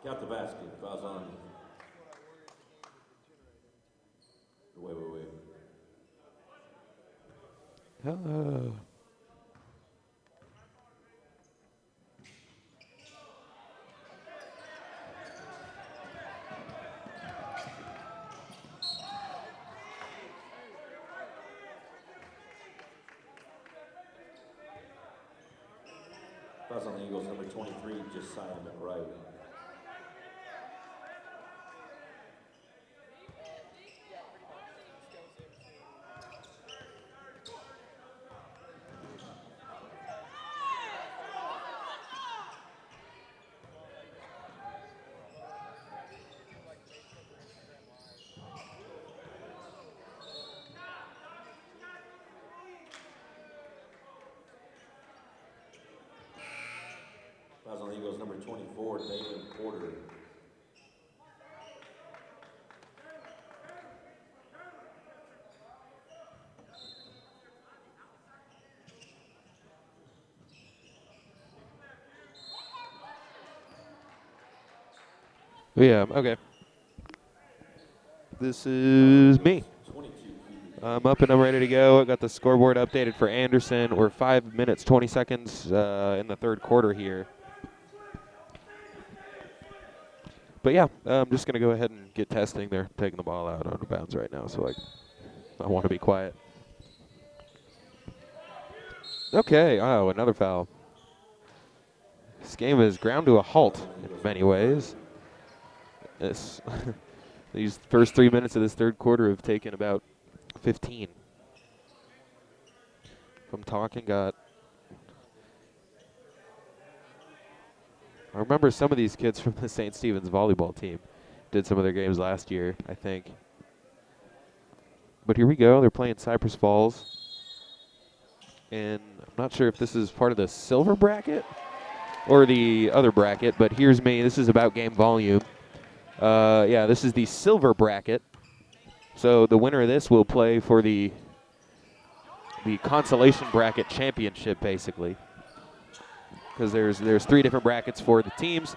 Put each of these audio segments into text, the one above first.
Count the basket. Fouls on. Wait. Hello. Fouls on the Eagles, number 23, Josiah McWright. Fouls on the Eagles, number 24, David Porter. Yeah, okay. This is me. I'm up and I'm ready to go. I got the scoreboard updated for Anderson. We're 5 minutes, 20 seconds in the third quarter here. But yeah, I'm just going to go ahead and get testing. They're taking the ball out of bounds right now, so I want to be quiet. Okay, oh, another foul. This game is ground to a halt in many ways. These first 3 minutes of this third quarter have taken about 15. If I'm talking, I remember some of these kids from the St. Stephen's volleyball team did some of their games last year, I think. But here we go. They're playing Cypress Falls. And I'm not sure if this is part of the silver bracket or the other bracket, but here's me. This is about game volume. Yeah, this is the silver bracket. So the winner of this will play for the consolation bracket championship, basically. Because there's 3 different brackets for the teams.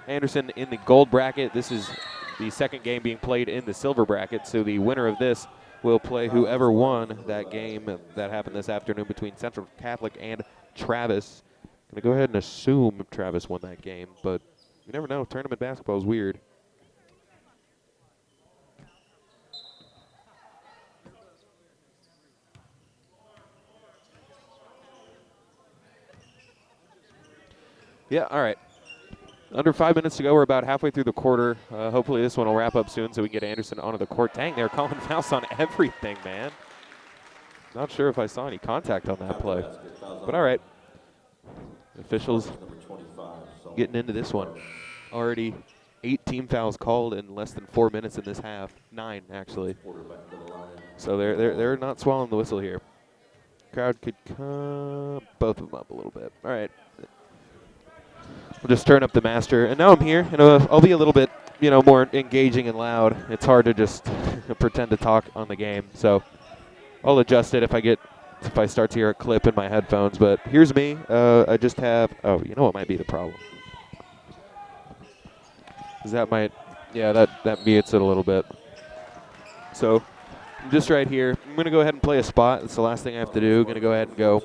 Anderson in the gold bracket. This is the second game being played in the silver bracket. So the winner of this will play whoever won that game that happened this afternoon between Central Catholic and Travis. Going to go ahead and assume Travis won that game, but you never know. Tournament basketball is weird. Yeah, all right. Under 5 minutes to go. We're about halfway through the quarter. Hopefully this one will wrap up soon so we can get Anderson onto the court. Dang, they're calling fouls on everything, man. Not sure if I saw any contact on that play. But all right. Officials getting into this one. Already 8 team fouls called in less than 4 minutes in this half. 9, actually. So they're not swallowing the whistle here. Crowd could come both of them up a little bit. All right. We'll just turn up the master, and now I'm here, and I'll be a little bit, more engaging and loud. It's hard to just pretend to talk on the game, so I'll adjust it if I start to hear a clip in my headphones. But here's me. I just have. Oh, you know what might be the problem? Is that mutes it a little bit. So I'm just right here. I'm gonna go ahead and play a spot. That's the last thing I have to do. Gonna go ahead and go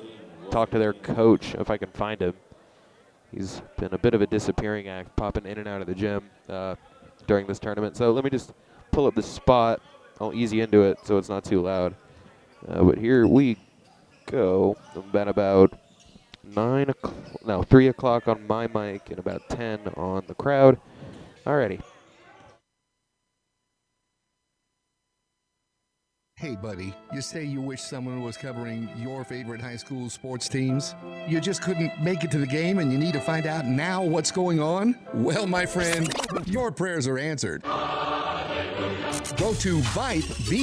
talk to their coach if I can find him. He's been a bit of a disappearing act, popping in and out of the gym during this tournament. So let me just pull up the spot. I'll ease you into it so it's not too loud. But here we go. I'm at about 3 o'clock on my mic and about 10 on the crowd. Alrighty. Hey, buddy, you say you wish someone was covering your favorite high school sports teams? You just couldn't make it to the game and you need to find out now what's going on? Well, my friend, your prayers are answered. Go to Vype,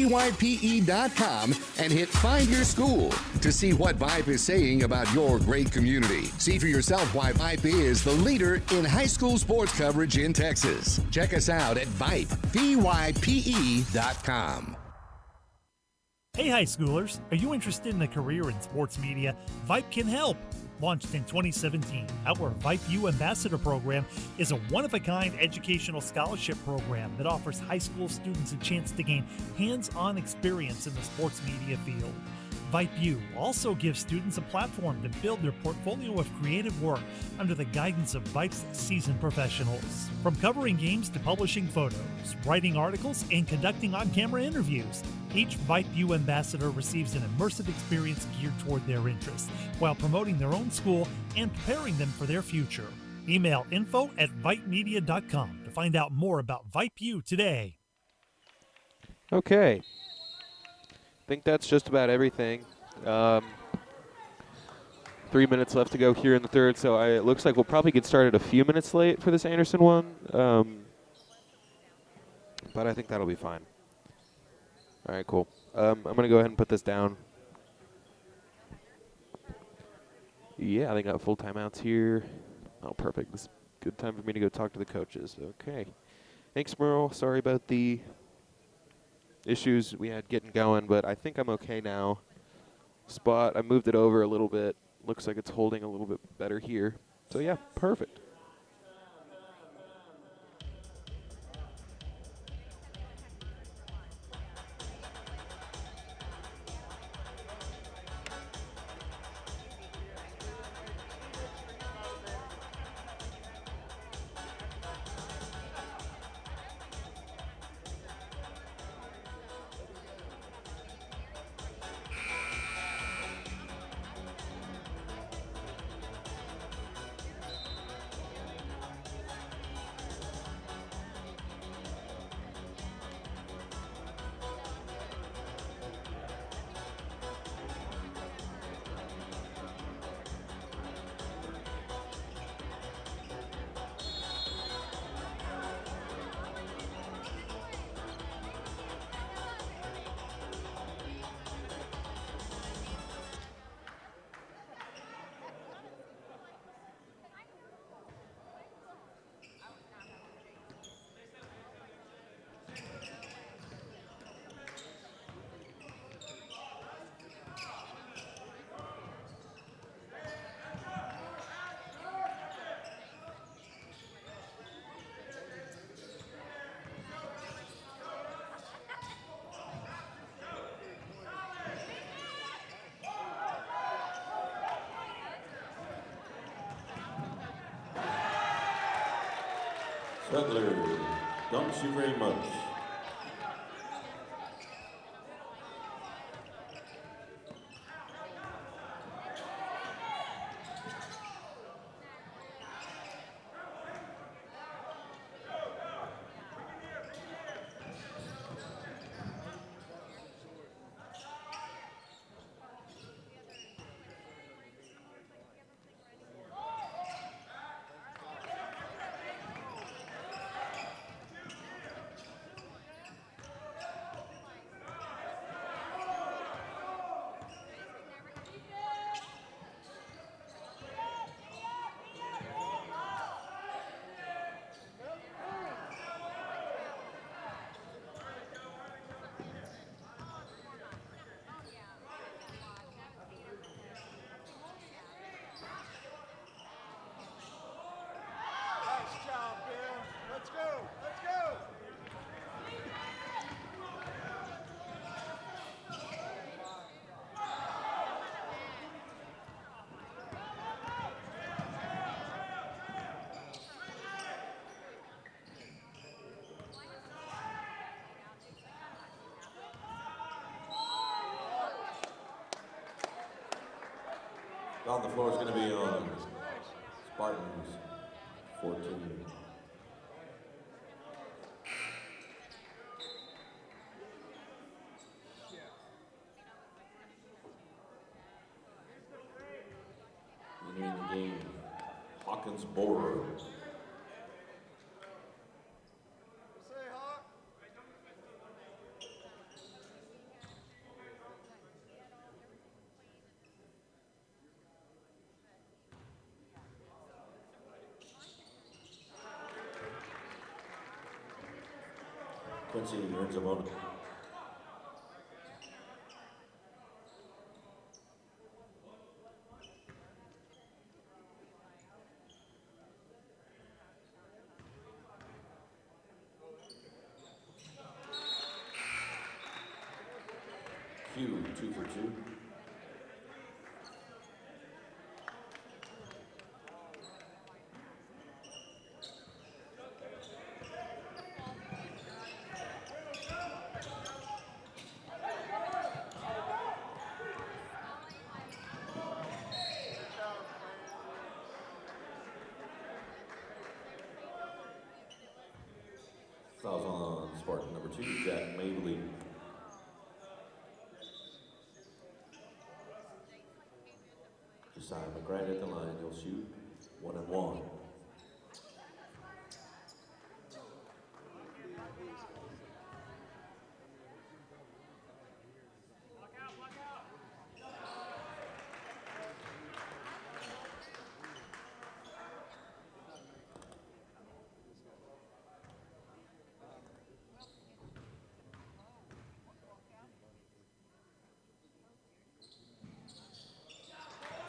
VYPE.com, and hit Find Your School to see what Vype is saying about your great community. See for yourself why Vype is the leader in high school sports coverage in Texas. Check us out at Vype, VYPE.com. Hey high schoolers, are you interested in a career in sports media? Vype can help. Launched in 2017, our Vype U Ambassador Program is a one-of-a-kind educational scholarship program that offers high school students a chance to gain hands-on experience in the sports media field. Vype U also gives students a platform to build their portfolio of creative work under the guidance of Vype's seasoned professionals. From covering games to publishing photos, writing articles, and conducting on-camera interviews, each Vype U ambassador receives an immersive experience geared toward their interests, while promoting their own school and preparing them for their future. Email info@vypemedia.com to find out more about Vype U today. Okay. I think that's just about everything. 3 minutes left to go here in the third, so it looks like we'll probably get started a few minutes late for this Anderson one. But I think that'll be fine. All right, cool. I'm going to go ahead and put this down. Yeah, they got full timeouts here. Oh, perfect. This is a good time for me to go talk to the coaches. Okay. Thanks, Merle. Sorry about the issues we had getting going, but I think I'm okay now. Spot, I moved it over a little bit. Looks like it's holding a little bit better here. So yeah, perfect. Sutler, thank you very much. On the floor is going to be on Spartans 14. Entering the game, Hawkins Borer. Quincy earns a moment. Q, 2 for 2. Fouls on Spartan number 2, Jack Mabley. Josiah McGrath at the line, he'll shoot 1 and 1.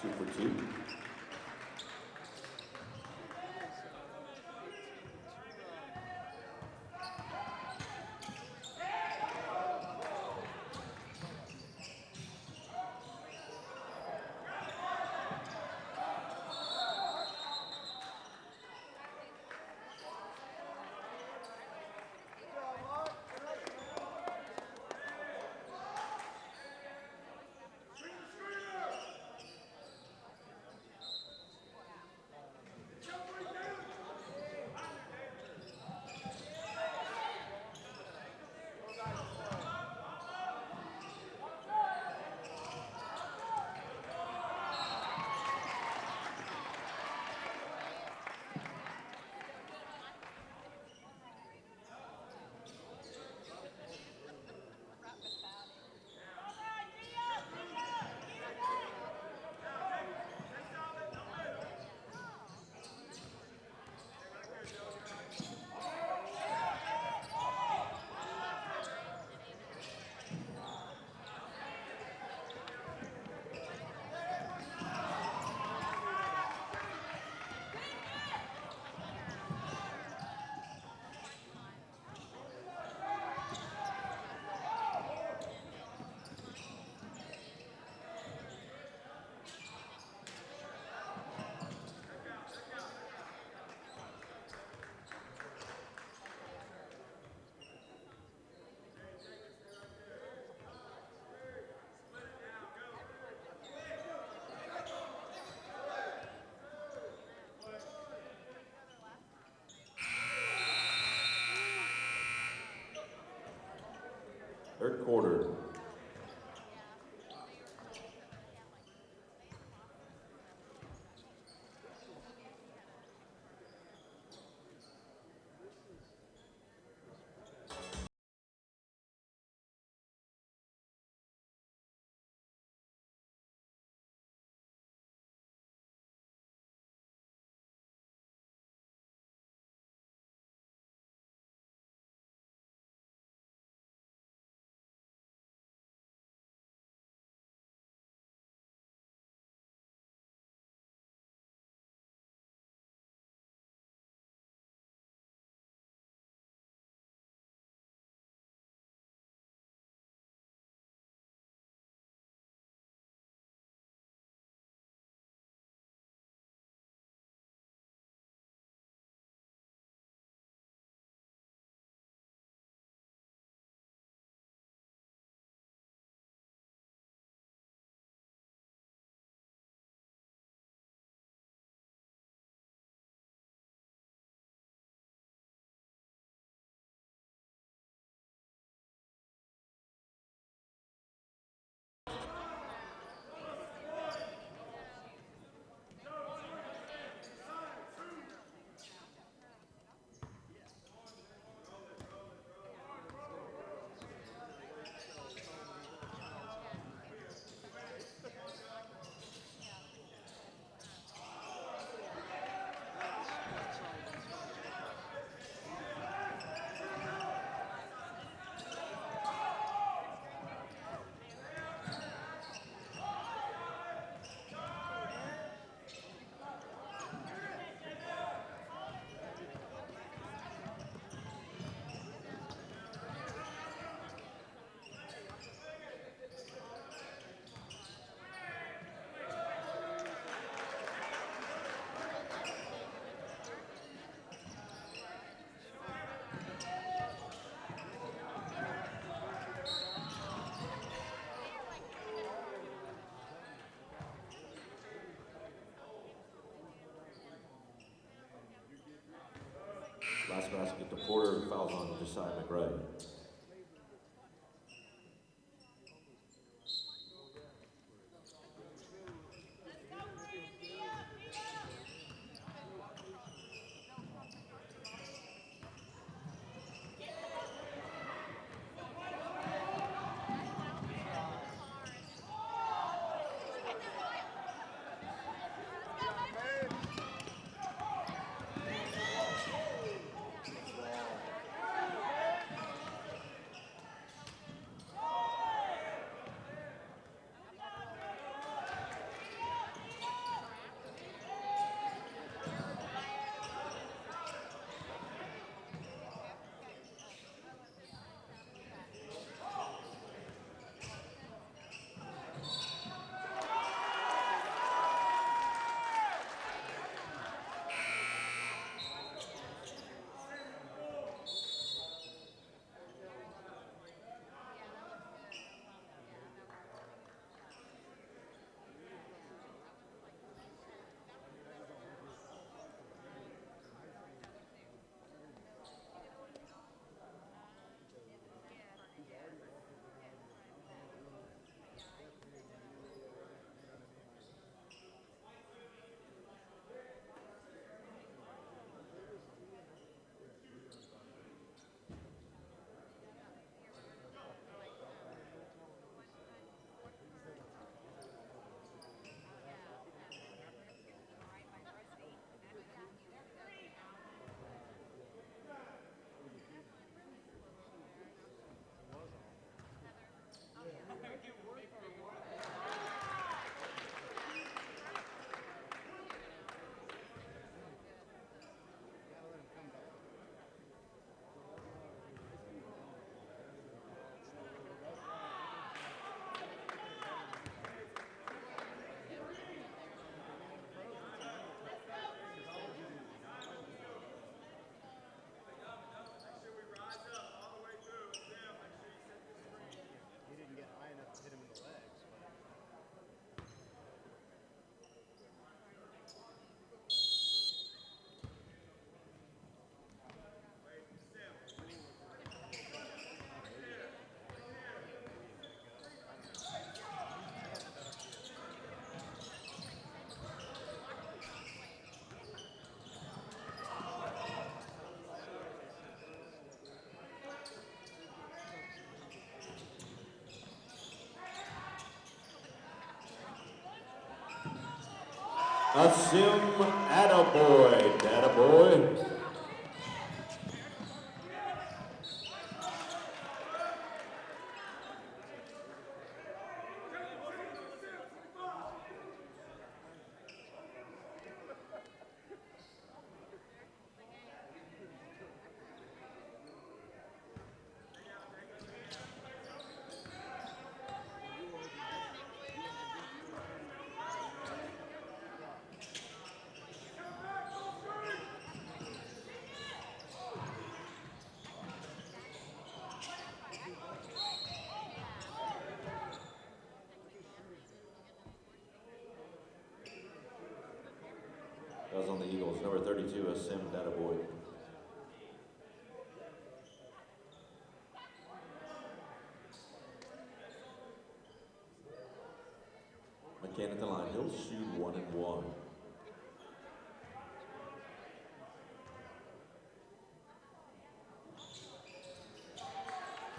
Two for 2. Third quarter. fouls on Josiah McRae. Asim Attaboy, Attaboy. That was on the Eagles, number 32, Asim Attaboy. McCann at the line, he'll shoot 1 and 1.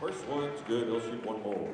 First one's good, he'll shoot 1 more.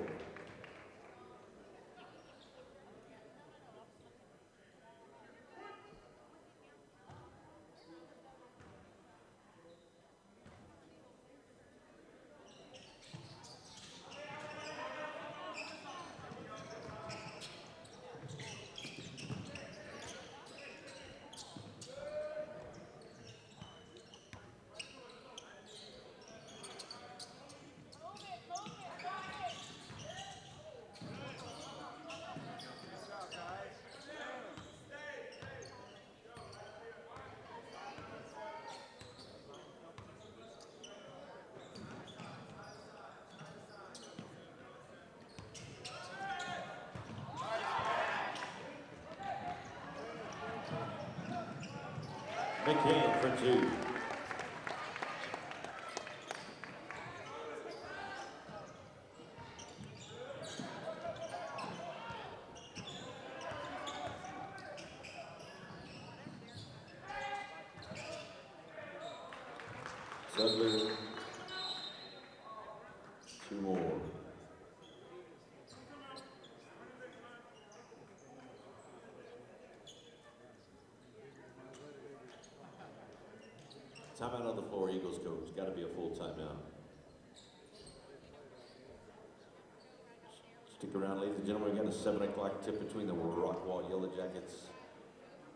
McCann for 2. Sudler, 2 more. Timeout on the floor, Eagles coach. Got to be a full timeout. Stick around, ladies and gentlemen. We got a 7 o'clock tip between the Rockwall Yellow Jackets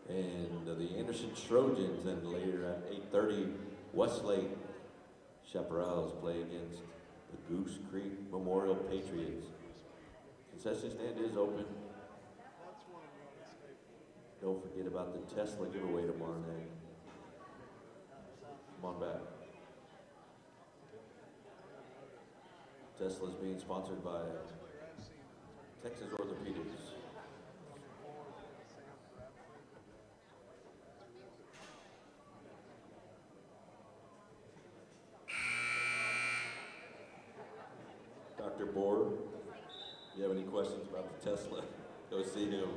and the Anderson Trojans, and later at 8:30, Westlake Chaparrals play against the Goose Creek Memorial Patriots. Concession stand is open. Don't forget about the Tesla giveaway tomorrow night. Come on back. Tesla's being sponsored by Texas Orthopedics. Dr. Bohr, if you have any questions about the Tesla, go see him.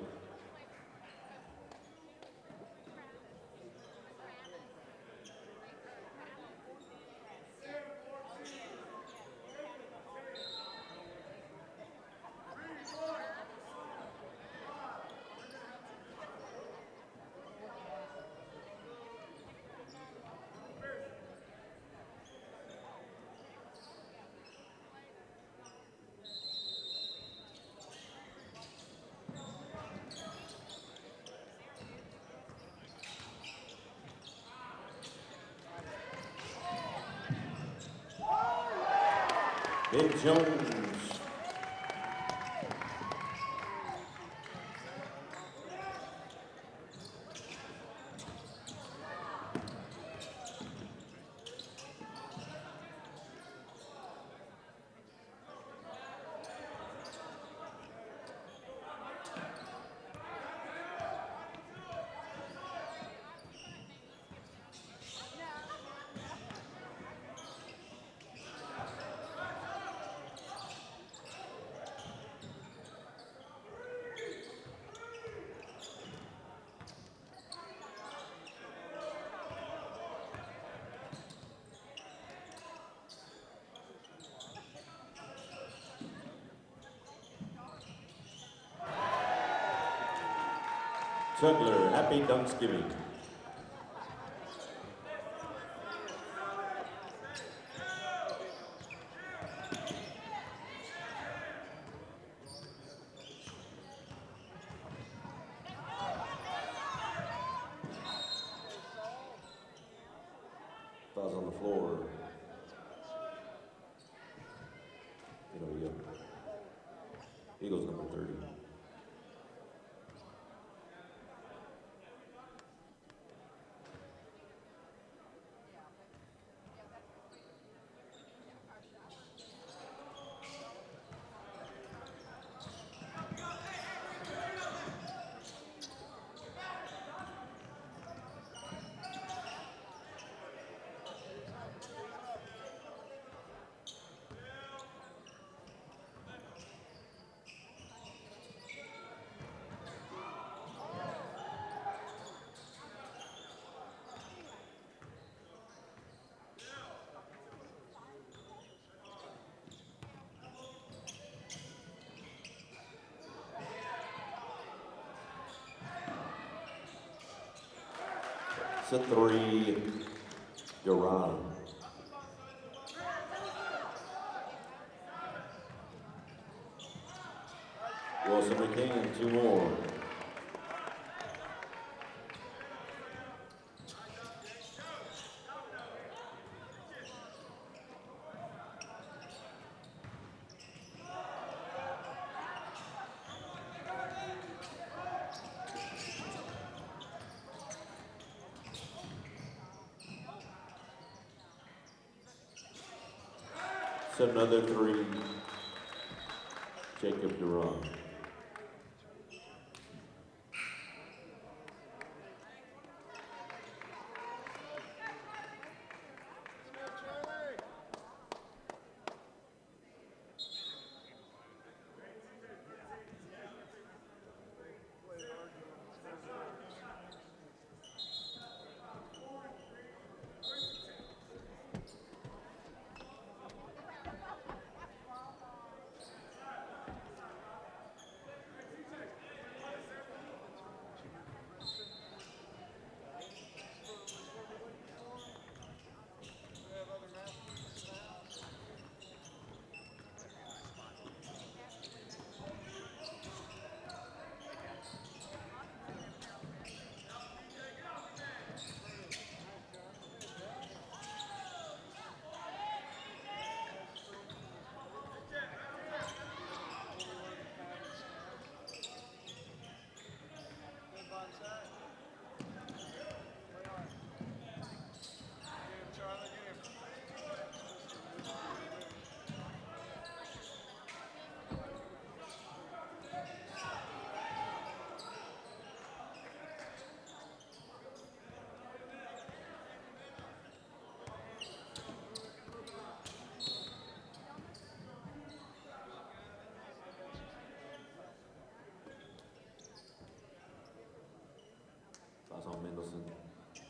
Big Jones. Sudler, happy Thanksgiving. Fouls on the floor. Eagles number 30. It's a 3, Duran. Wilson McCain, 2 more. It's another 3, Jacob Duran.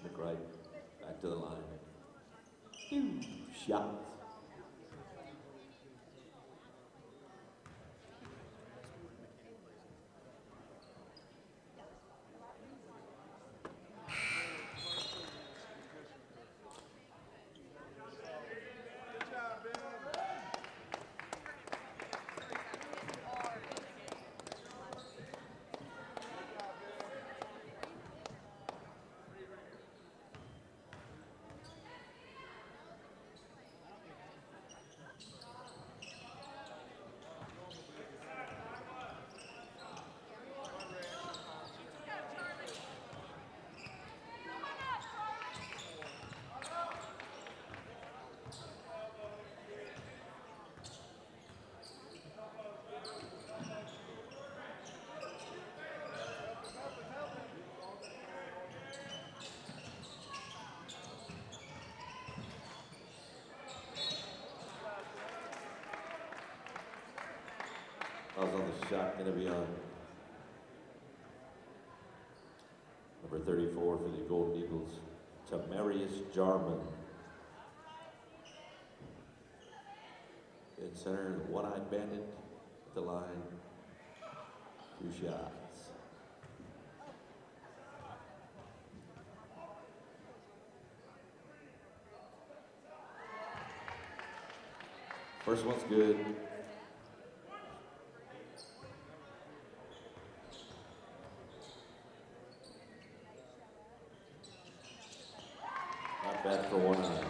McRae back to the line. Shot. Fouls on the shot going to be on number 34 for the Golden Eagles, Tamarius Jarman. In center, the one-eyed bandit at the line. 2 shots. First one's good. Not bad for one eye.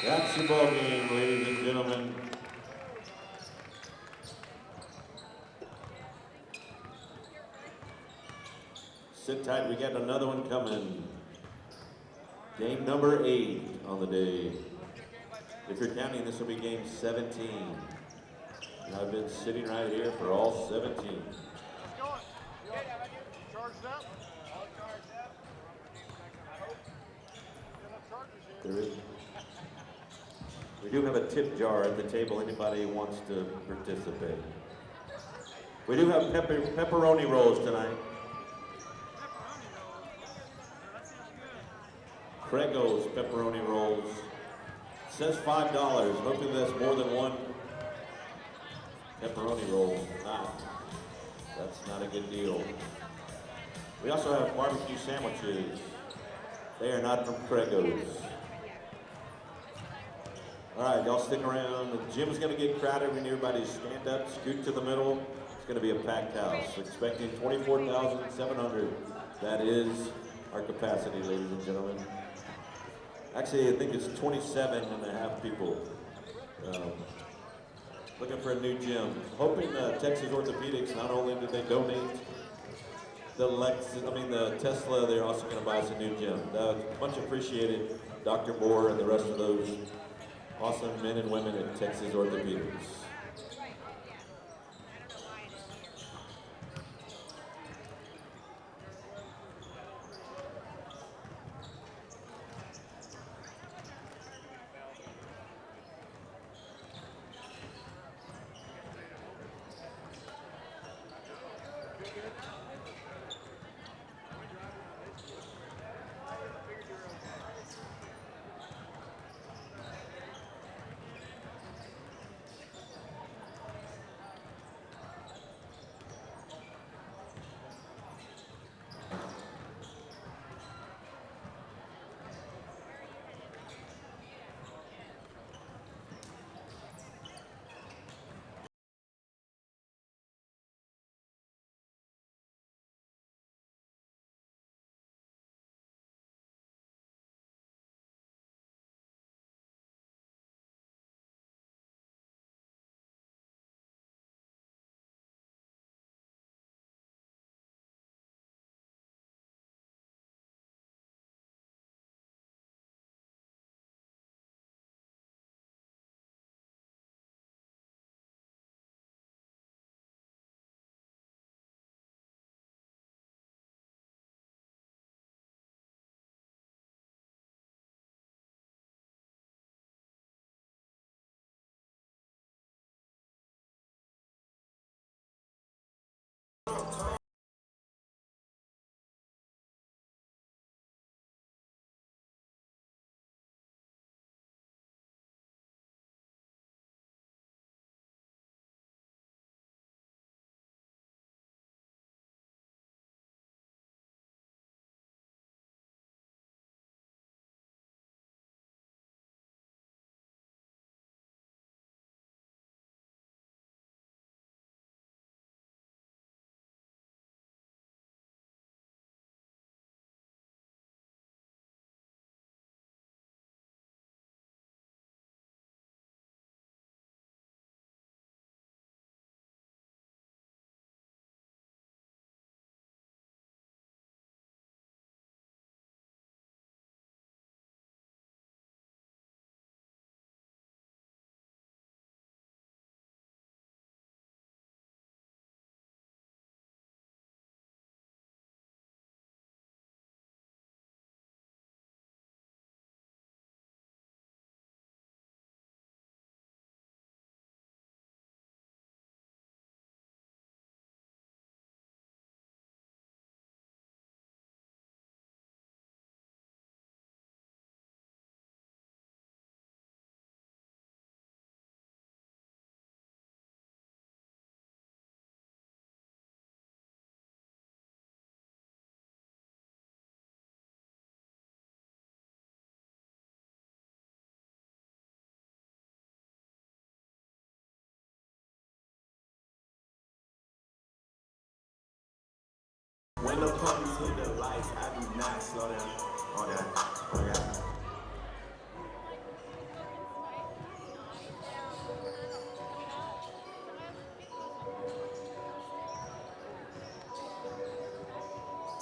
That's your ball game, ladies and gentlemen. Sit tight, we got another one coming. Game number 8 on the day. If you're counting, this will be game 17. And I've been sitting right here for all 17. There is. We do have a tip jar at the table. Anybody who wants to participate. We do have pepperoni rolls tonight. Crego's pepperoni rolls. Says $5. Hoping there's more than one pepperoni roll. That's not a good deal. We also have barbecue sandwiches. They are not from Crego's. All right, y'all stick around. The gym's gonna get crowded. We need everybody to stand up, scoot to the middle. It's gonna be a packed house. Expecting 24,700. That is our capacity, ladies and gentlemen. Actually, I think it's 27 and a half people. Looking for a new gym. Hoping Texas Orthopedics, not only did they donate the Tesla, they're also gonna buy us a new gym. Much appreciated, Dr. Moore and the rest of those awesome men and women at Texas Orthopedics.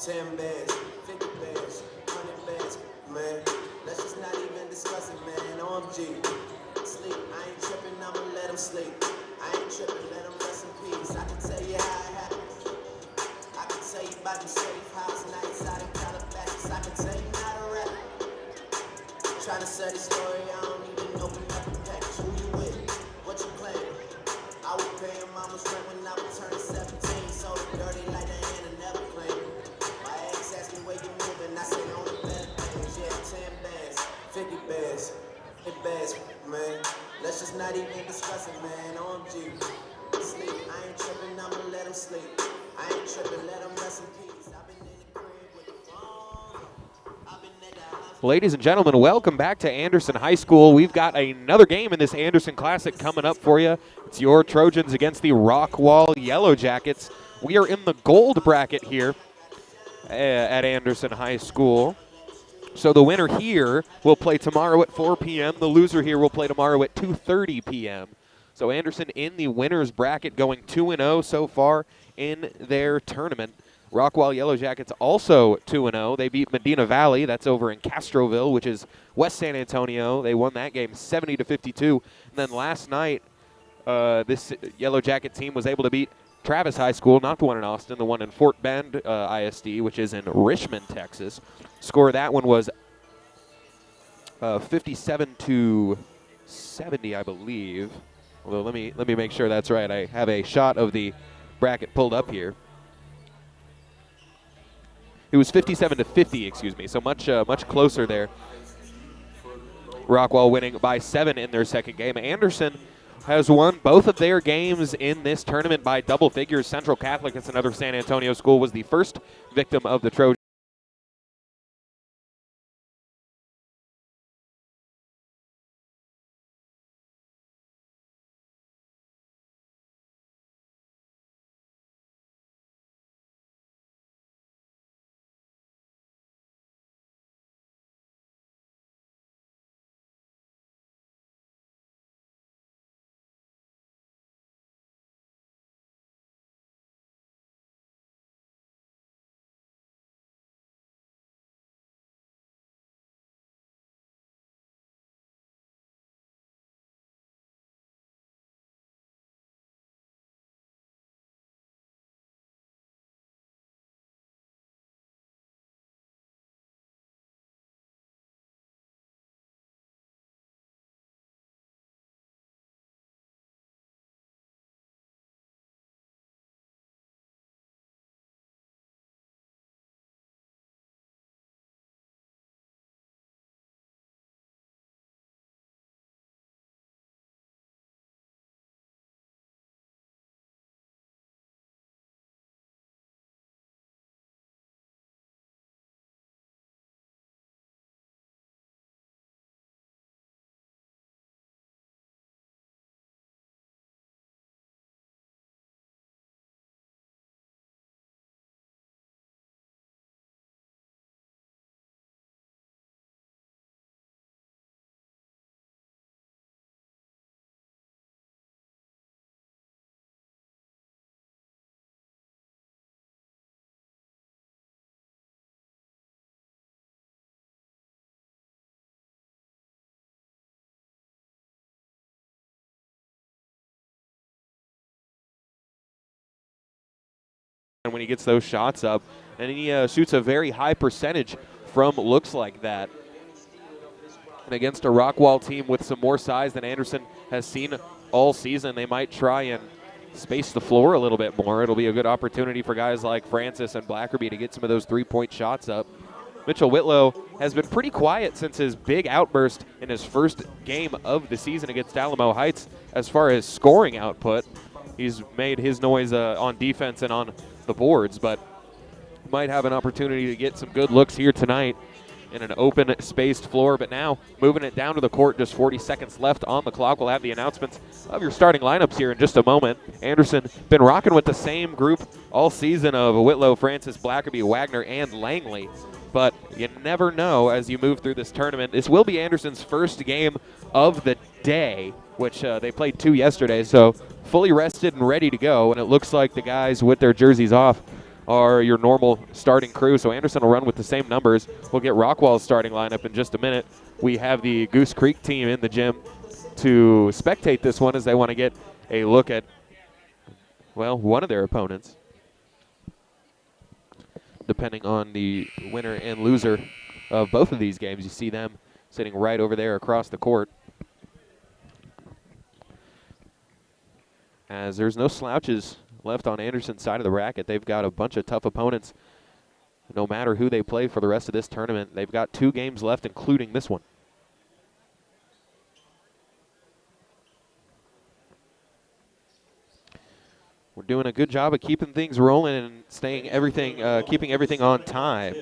10 bands, 50 bands, 100 bands, man. Let's just not even discuss it, man. OMG. Sleep, I ain't tripping, I'ma let him sleep. I ain't tripping, let him rest in peace. I can tell you how it happened. I can tell you about the safe house nights out in Calabasas. I can tell you how to rap. Trying to sell the story, I don't even open up the package. Who you with? What you playing? I was paying mama's rent when I was turning 17. So dirty like the hand and never playing. My ex asked me where you moving, I said on the better things. Yeah, 10 bands, 50 bands, 50 bands, man. Let's just not even discuss it, man. OMG. Sleep, I ain't tripping, I'ma let him sleep. I ain't tripping, let him rest in peace. I've been in the crib with the phone. I've been at the house. Ladies and gentlemen, welcome back to Anderson High School. We've got another game in this Anderson Classic coming up for you. It's your Trojans against the Rockwall Yellow Jackets. We are in the gold bracket here at Anderson High School. So the winner here will play tomorrow at 4 p.m. The loser here will play tomorrow at 2:30 p.m. So Anderson in the winner's bracket, going 2-0 so far in their tournament. Rockwall Yellow Jackets also 2-0. They beat Medina Valley. That's over in Castroville, which is West San Antonio. They won that game 70-52. And then last night, this Yellow Jacket team was able to beat Travis High School, not the one in Austin, the one in Fort Bend ISD, which is in Richmond, Texas. Score of that one was 57-70, I believe. Although let me make sure that's right. I have a shot of the bracket pulled up here. It was 57-50, excuse me. So much closer there. Rockwall winning by 7 in their second game. Anderson has won both of their games in this tournament by double figures. Central Catholic, it's another San Antonio school, was the first victim of the Trojans. And when he gets those shots up, and he shoots a very high percentage from looks like that. And against a Rockwall team with some more size than Anderson has seen all season, they might try and space the floor a little bit more. It'll be a good opportunity for guys like Francis and Blackerby to get some of those three-point shots up. Mitchell Whitlow has been pretty quiet since his big outburst in his first game of the season against Alamo Heights as far as scoring output. He's made his noise on defense and on the boards, but might have an opportunity to get some good looks here tonight in an open, spaced floor. But now moving it down to the court, just 40 seconds left on the clock. We'll have the announcements of your starting lineups here in just a moment. Anderson been rocking with the same group all season of Whitlow, Francis, Blackerby, Wagner, and Langley. But you never know as you move through this tournament. This will be Anderson's first game of the day, which they played 2 yesterday, so fully rested and ready to go. And it looks like the guys with their jerseys off are your normal starting crew. So Anderson will run with the same numbers. We'll get Rockwall's starting lineup in just a minute. We have the Goose Creek team in the gym to spectate this one as they want to get a look at, well, one of their opponents, depending on the winner and loser of both of these games. You see them sitting right over there across the court. As there's no slouches left on Anderson's side of the bracket. They've got a bunch of tough opponents no matter who they play for the rest of this tournament. They've got 2 games left, including this one. We're doing a good job of keeping things rolling and staying keeping everything on time.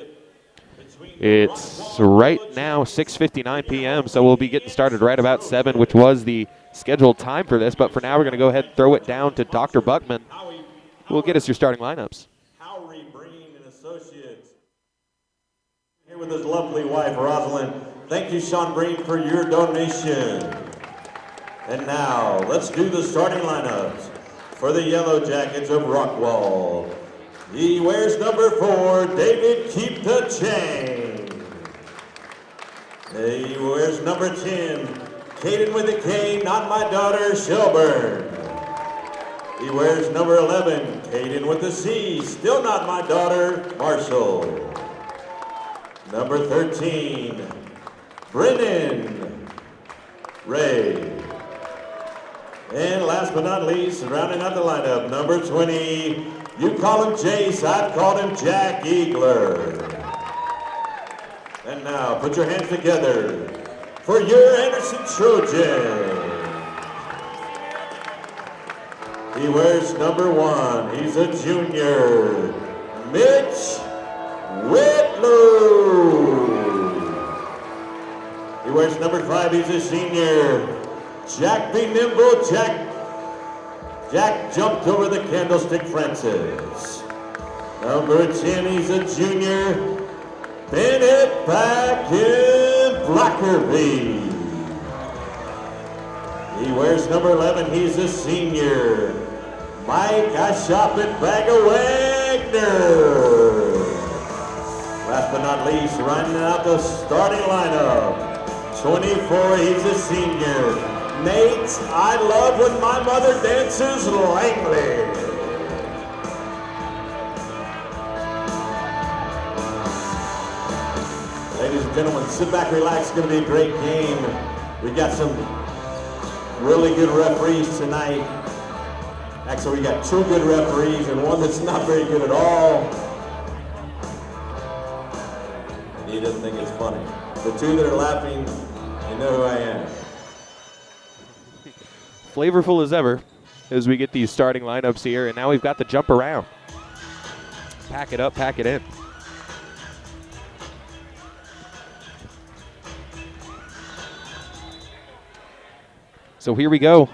It's right now 6:59 p.m., so we'll be getting started right about 7, which was the scheduled time for this. But for now, we're going to go ahead and throw it down to Dr. Buckman, who will get us your starting lineups. Howery Breen and Associates. Here with his lovely wife, Rosalind. Thank you, Sean Breen, for your donation. And now, let's do the starting lineups. For the Yellow Jackets of Rockwall, he wears number 4, David Keep the Chain. He wears number 10, Caden with a K, Not My Daughter, Shelburne. He wears number 11, Caden with a C, Still Not My Daughter, Marshall. Number 13, Brennan Ray. And last but not least, rounding out the lineup, number 20, you call him Jace, I'd call him Jack Eagler. And now, put your hands together for your Anderson Trojan. He wears number 1, he's a junior, Mitch Whitlow. He wears number 5, he's a senior, Jack be nimble, Jack jumped over the candlestick, Francis. Number 10, he's a junior, Bennett back in Blackerby. He wears number 11, he's a senior, Mike, I shop at Bag of Wagner. Last but not least, running out the starting lineup, 24, he's a senior, Nate, I love when my mother dances Langley. Ladies and gentlemen, sit back, relax. It's going to be a great game. We got some really good referees tonight. Actually, we got 2 good referees and one that's not very good at all. And he doesn't think it's funny. The 2 that are laughing, you know who I am. Flavorful as ever as we get these starting lineups here, and now we've got the jump around. Pack it up, pack it in. So here we go.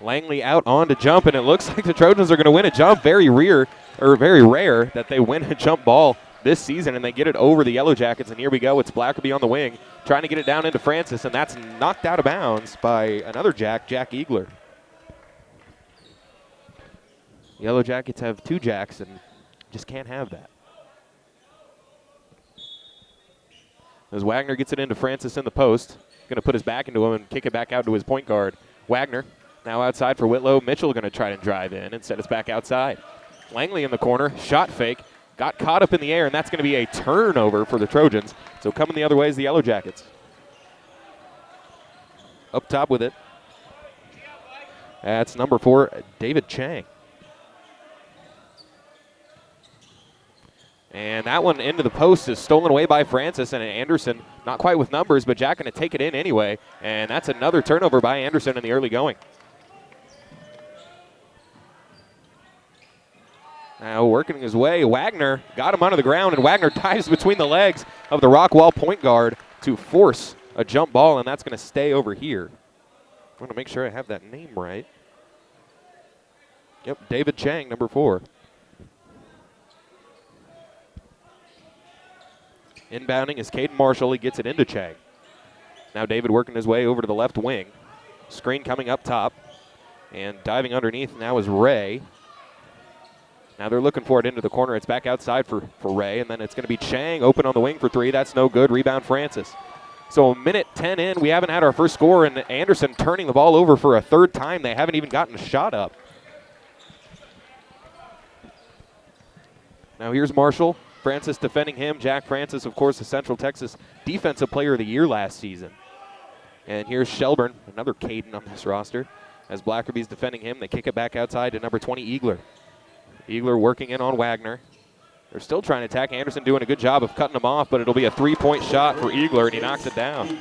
Langley out on to jump, and it looks like the Trojans are going to win a jump. Very rare that they win a jump ball this season, and they get it over the Yellow Jackets. And here we go. It's Blackerby on the wing, trying to get it down into Francis, and that's knocked out of bounds by another Jack Eagler. Yellow Jackets have 2 Jacks and just can't have that. As Wagner gets it into Francis in the post, going to put his back into him and kick it back out to his point guard. Wagner now outside for Whitlow. Mitchell going to try to drive in and set us back outside. Langley in the corner, shot fake, got caught up in the air, and that's going to be a turnover for the Trojans. So coming the other way is the Yellow Jackets. Up top with it. That's number 4, David Chang. And that one into the post is stolen away by Francis, and Anderson, not quite with numbers, but Jack going to take it in anyway. And that's another turnover by Anderson in the early going. Now working his way, Wagner got him onto the ground, and Wagner dives between the legs of the Rockwall point guard to force a jump ball, and that's going to stay over here. I want to make sure I have that name right. Yep, David Chang, number 4. Inbounding is Caden Marshall. He gets it into Chang. Now David working his way over to the left wing. Screen coming up top. And diving underneath now is Ray. Now they're looking for it into the corner. It's back outside for Ray, and then it's going to be Chang open on the wing for three. That's no good. Rebound Francis. So a minute 10 in, we haven't had our first score, and Anderson turning the ball over for a third time. They haven't even gotten a shot up. Now here's Marshall. Francis defending him. Jack Francis, of course, the Central Texas Defensive Player of the Year last season. And here's Shelburne, another Caden on this roster. As Blackerby's defending him, they kick it back outside to number 20, Eagler. Eagler working in on Wagner. They're still trying to attack. Anderson doing a good job of cutting them off, but it'll be a three-point shot for Eagler, and he knocks it down.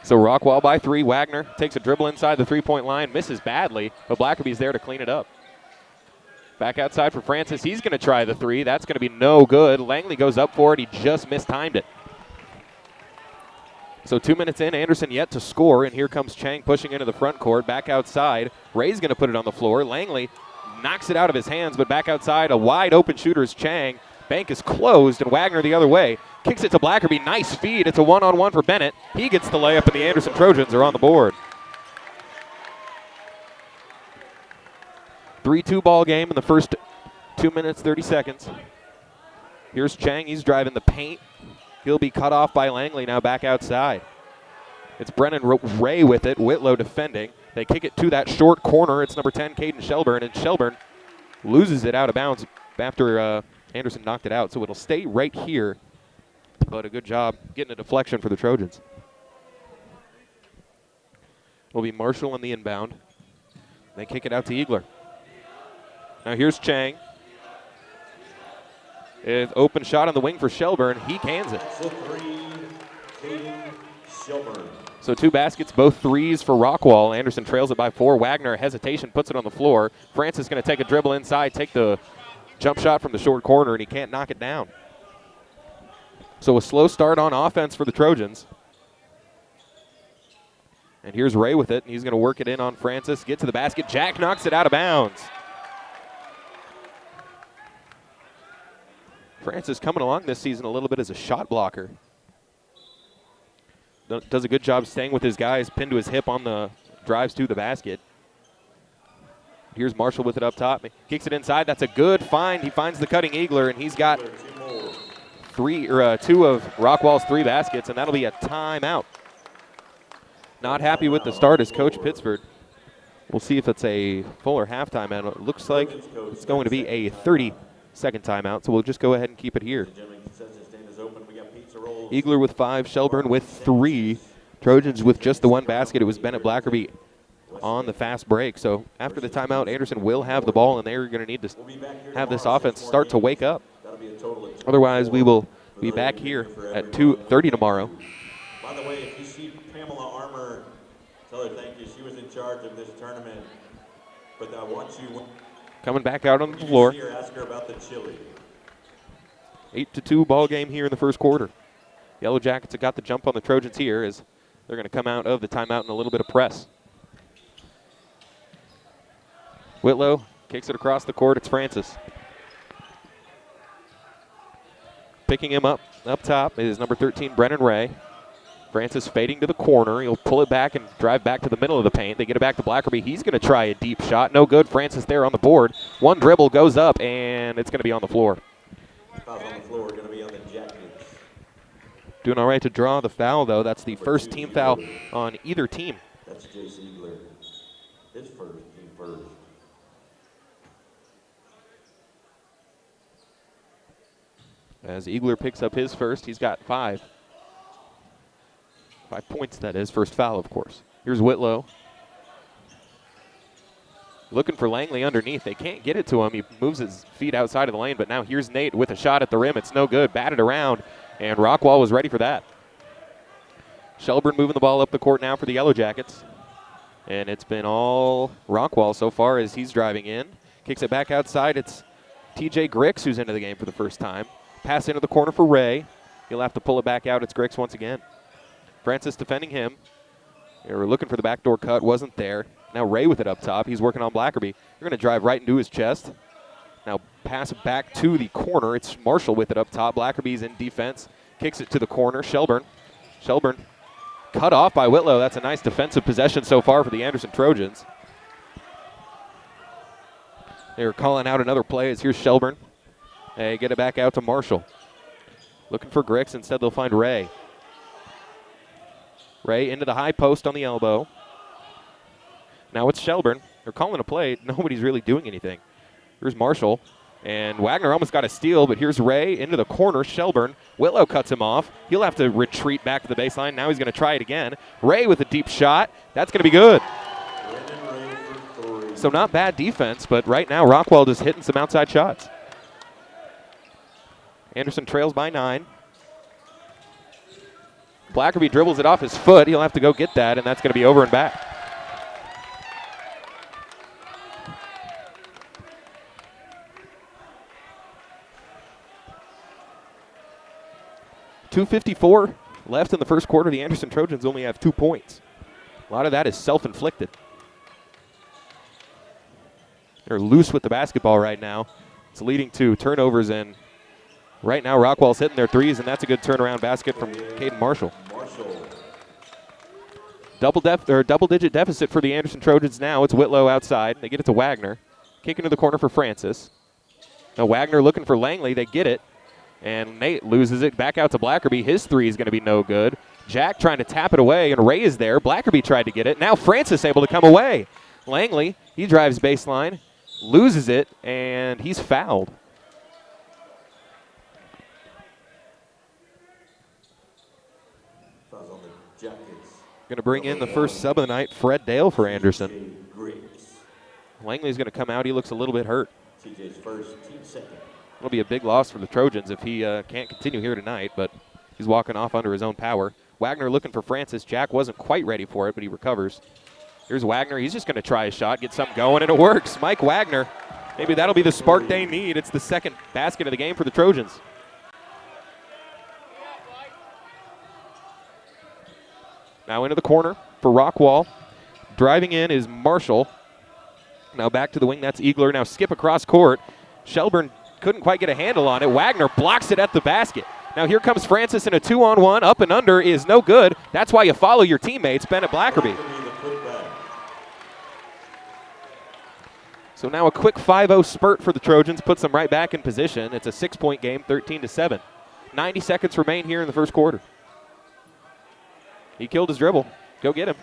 So Rockwall by three. Wagner takes a dribble inside the three-point line, misses badly, but Blackerby's there to clean it up. Back outside for Francis. He's going to try the three. That's going to be no good. Langley goes up for it. He just mistimed it. So 2 minutes in, Anderson yet to score, and here comes Chang pushing into the front court. Back outside, Ray's going to put it on the floor. Langley knocks it out of his hands, but back outside, a wide open shooter is Chang. Bank is closed, and Wagner the other way. Kicks it to Blackerby. Nice feed. It's a one-on-one for Bennett. He gets the layup, and the Anderson Trojans are on the board. 3-2 ball game in the first 2 minutes, 30 seconds. Here's Chang. He's driving the paint. He'll be cut off by Langley now back outside. It's Brennan Ray with it. Whitlow defending. They kick it to that short corner. It's number 10, Caden Shelburne, and Shelburne loses it out of bounds after Anderson knocked it out. So it'll stay right here, but a good job getting a deflection for the Trojans. It'll be Marshall on the inbound. They kick it out to Eagler. Now here's Chang. It's open shot on the wing for Shelburne. He cans it. So three, Caden Shelburne. So 2 baskets, both threes for Rockwall. Anderson trails it by 4. Wagner, hesitation, puts it on the floor. Francis going to take a dribble inside, take the jump shot from the short corner, and he can't knock it down. So a slow start on offense for the Trojans. And here's Ray with it, and he's going to work it in on Francis. Get to the basket. Jack knocks it out of bounds. Francis coming along this season a little bit as a shot blocker. Does a good job staying with his guys, pinned to his hip on the drives to the basket. Here's Marshall with it up top. Kicks it inside. That's a good find. He finds the cutting Eagler, and he's got 2 of Rockwall's 3 baskets, and that'll be a timeout. Not happy with the start is Coach Pittsford. We'll see if it's a full or half timeout. It looks like it's going to be a 30-second timeout, so we'll just go ahead and keep it here. Eagler with 5, Shelburne with 3. Trojans with just the 1 basket. It was Bennett Blackerby on the fast break. So after the timeout, Anderson will have the ball, and they're going to need to have this offense start to wake up. Otherwise, we will be back here at 2:30 tomorrow. By the way, if you see Pamela Armour, tell her thank you. She was in charge of this tournament. But I want you, coming back out on the floor. Ask her about the chili. 8-2 ball game here in the first quarter. Yellow Jackets have got the jump on the Trojans here as they're going to come out of the timeout in a little bit of press. Whitlow kicks it across the court. It's Francis. Picking him up top is number 13, Brennan Ray. Francis fading to the corner. He'll pull it back and drive back to the middle of the paint. They get it back to Blackerby. He's going to try a deep shot. No good. Francis there on the board. 1 dribble goes up, and it's going to be on the floor. Foul on the floor, going to be on the Jackets. Doing all right to draw the foul, though. That's the first team foul on either team. That's Jace Eagler. His first, team first. As Eagler picks up his first, he's got 5. 5 points, that is. First foul, of course. Here's Whitlow. Looking for Langley underneath. They can't get it to him. He moves his feet outside of the lane, but now here's Nate with a shot at the rim. It's no good. Batted around, and Rockwall was ready for that. Shelburne moving the ball up the court now for the Yellow Jackets. And it's been all Rockwall so far as he's driving in. Kicks it back outside. It's TJ Grix who's into the game for the first time. Pass into the corner for Ray. He'll have to pull it back out. It's Grix once again. Francis defending him. They were looking for the backdoor cut. Wasn't there. Now Ray with it up top. He's working on Blackerby. They're going to drive right into his chest. Now pass it back to the corner. It's Marshall with it up top. Blackerby's in defense. Kicks it to the corner. Shelburne cut off by Whitlow. That's a nice defensive possession so far for the Anderson Trojans. They're calling out another play as here's Shelburne. They get it back out to Marshall. Looking for Grix. Instead, they'll find Ray. Ray into the high post on the elbow. Now it's Shelburne. They're calling a play. Nobody's really doing anything. Here's Marshall. And Wagner almost got a steal, but here's Ray into the corner. Shelburne. Whitlow cuts him off. He'll have to retreat back to the baseline. Now he's going to try it again. Ray with a deep shot. That's going to be good. So not bad defense, but right now Rockwall just hitting some outside shots. Anderson trails by 9. Blackerby dribbles it off his foot. He'll have to go get that, and that's going to be over and back. .254 left in the first quarter. The Anderson Trojans only have 2 points. A lot of that is self-inflicted. They're loose with the basketball right now. It's leading to turnovers, and right now Rockwall's hitting their threes, and that's a good turnaround basket from Caden Marshall. Double-digit deficit for the Anderson Trojans now. It's Whitlow outside. They get it to Wagner. Kick into the corner for Francis. Now Wagner looking for Langley. They get it, and Nate loses it. Back out to Blackerby. His three is going to be no good. Jack trying to tap it away, and Ray is there. Blackerby tried to get it. Now Francis able to come away. Langley, he drives baseline. Loses it, and he's fouled. Going to bring in the first sub of the night, Fred Dale for Anderson. Langley's going to come out. He looks a little bit hurt. It'll be a big loss for the Trojans if he can't continue here tonight, but he's walking off under his own power. Wagner looking for Francis. Jack wasn't quite ready for it, but he recovers. Here's Wagner. He's just going to try a shot, get something going, and it works. Mike Wagner. Maybe that'll be the spark they need. It's the second basket of the game for the Trojans. Now into the corner for Rockwall. Driving in is Marshall. Now back to the wing. That's Eagler. Now skip across court. Shelburne couldn't quite get a handle on it. Wagner blocks it at the basket. Now here comes Francis in a 2-on-1. Up and under is no good. That's why you follow your teammates, Bennett Blackerby. So now a quick 5-0 spurt for the Trojans puts them right back in position. It's a 6-point game, 13-7. 90 seconds remain here in the first quarter. He killed his dribble. Go get him.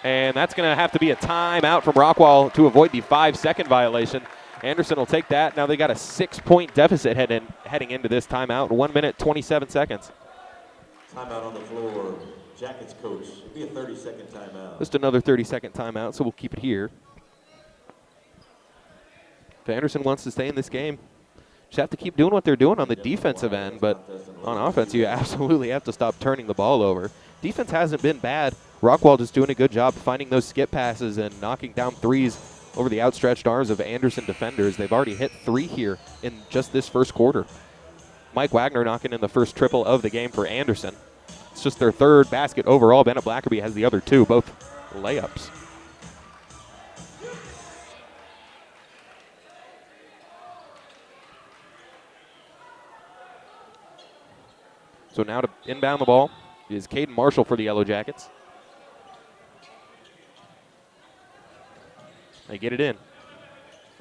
And that's going to have to be a timeout from Rockwall to avoid the 5-second violation. Anderson will take that. Now they got a 6-point deficit heading into this timeout. 1 minute, 27 seconds. Timeout on the floor. Jackets coach. It'll be a 30-second timeout. Just another 30-second timeout, so we'll keep it here. If Anderson wants to stay in this game, just have to keep doing what they're doing on the defensive end, but on offense, you absolutely have to stop turning the ball over. Defense hasn't been bad. Rockwall just doing a good job finding those skip passes and knocking down threes over the outstretched arms of Anderson defenders. They've already hit 3 here in just this first quarter. Mike Wagner knocking in the first triple of the game for Anderson. It's just their 3rd basket overall. Bennett Blackerby has the other 2, both layups. So now to inbound the ball is Caden Marshall for the Yellow Jackets. They get it in.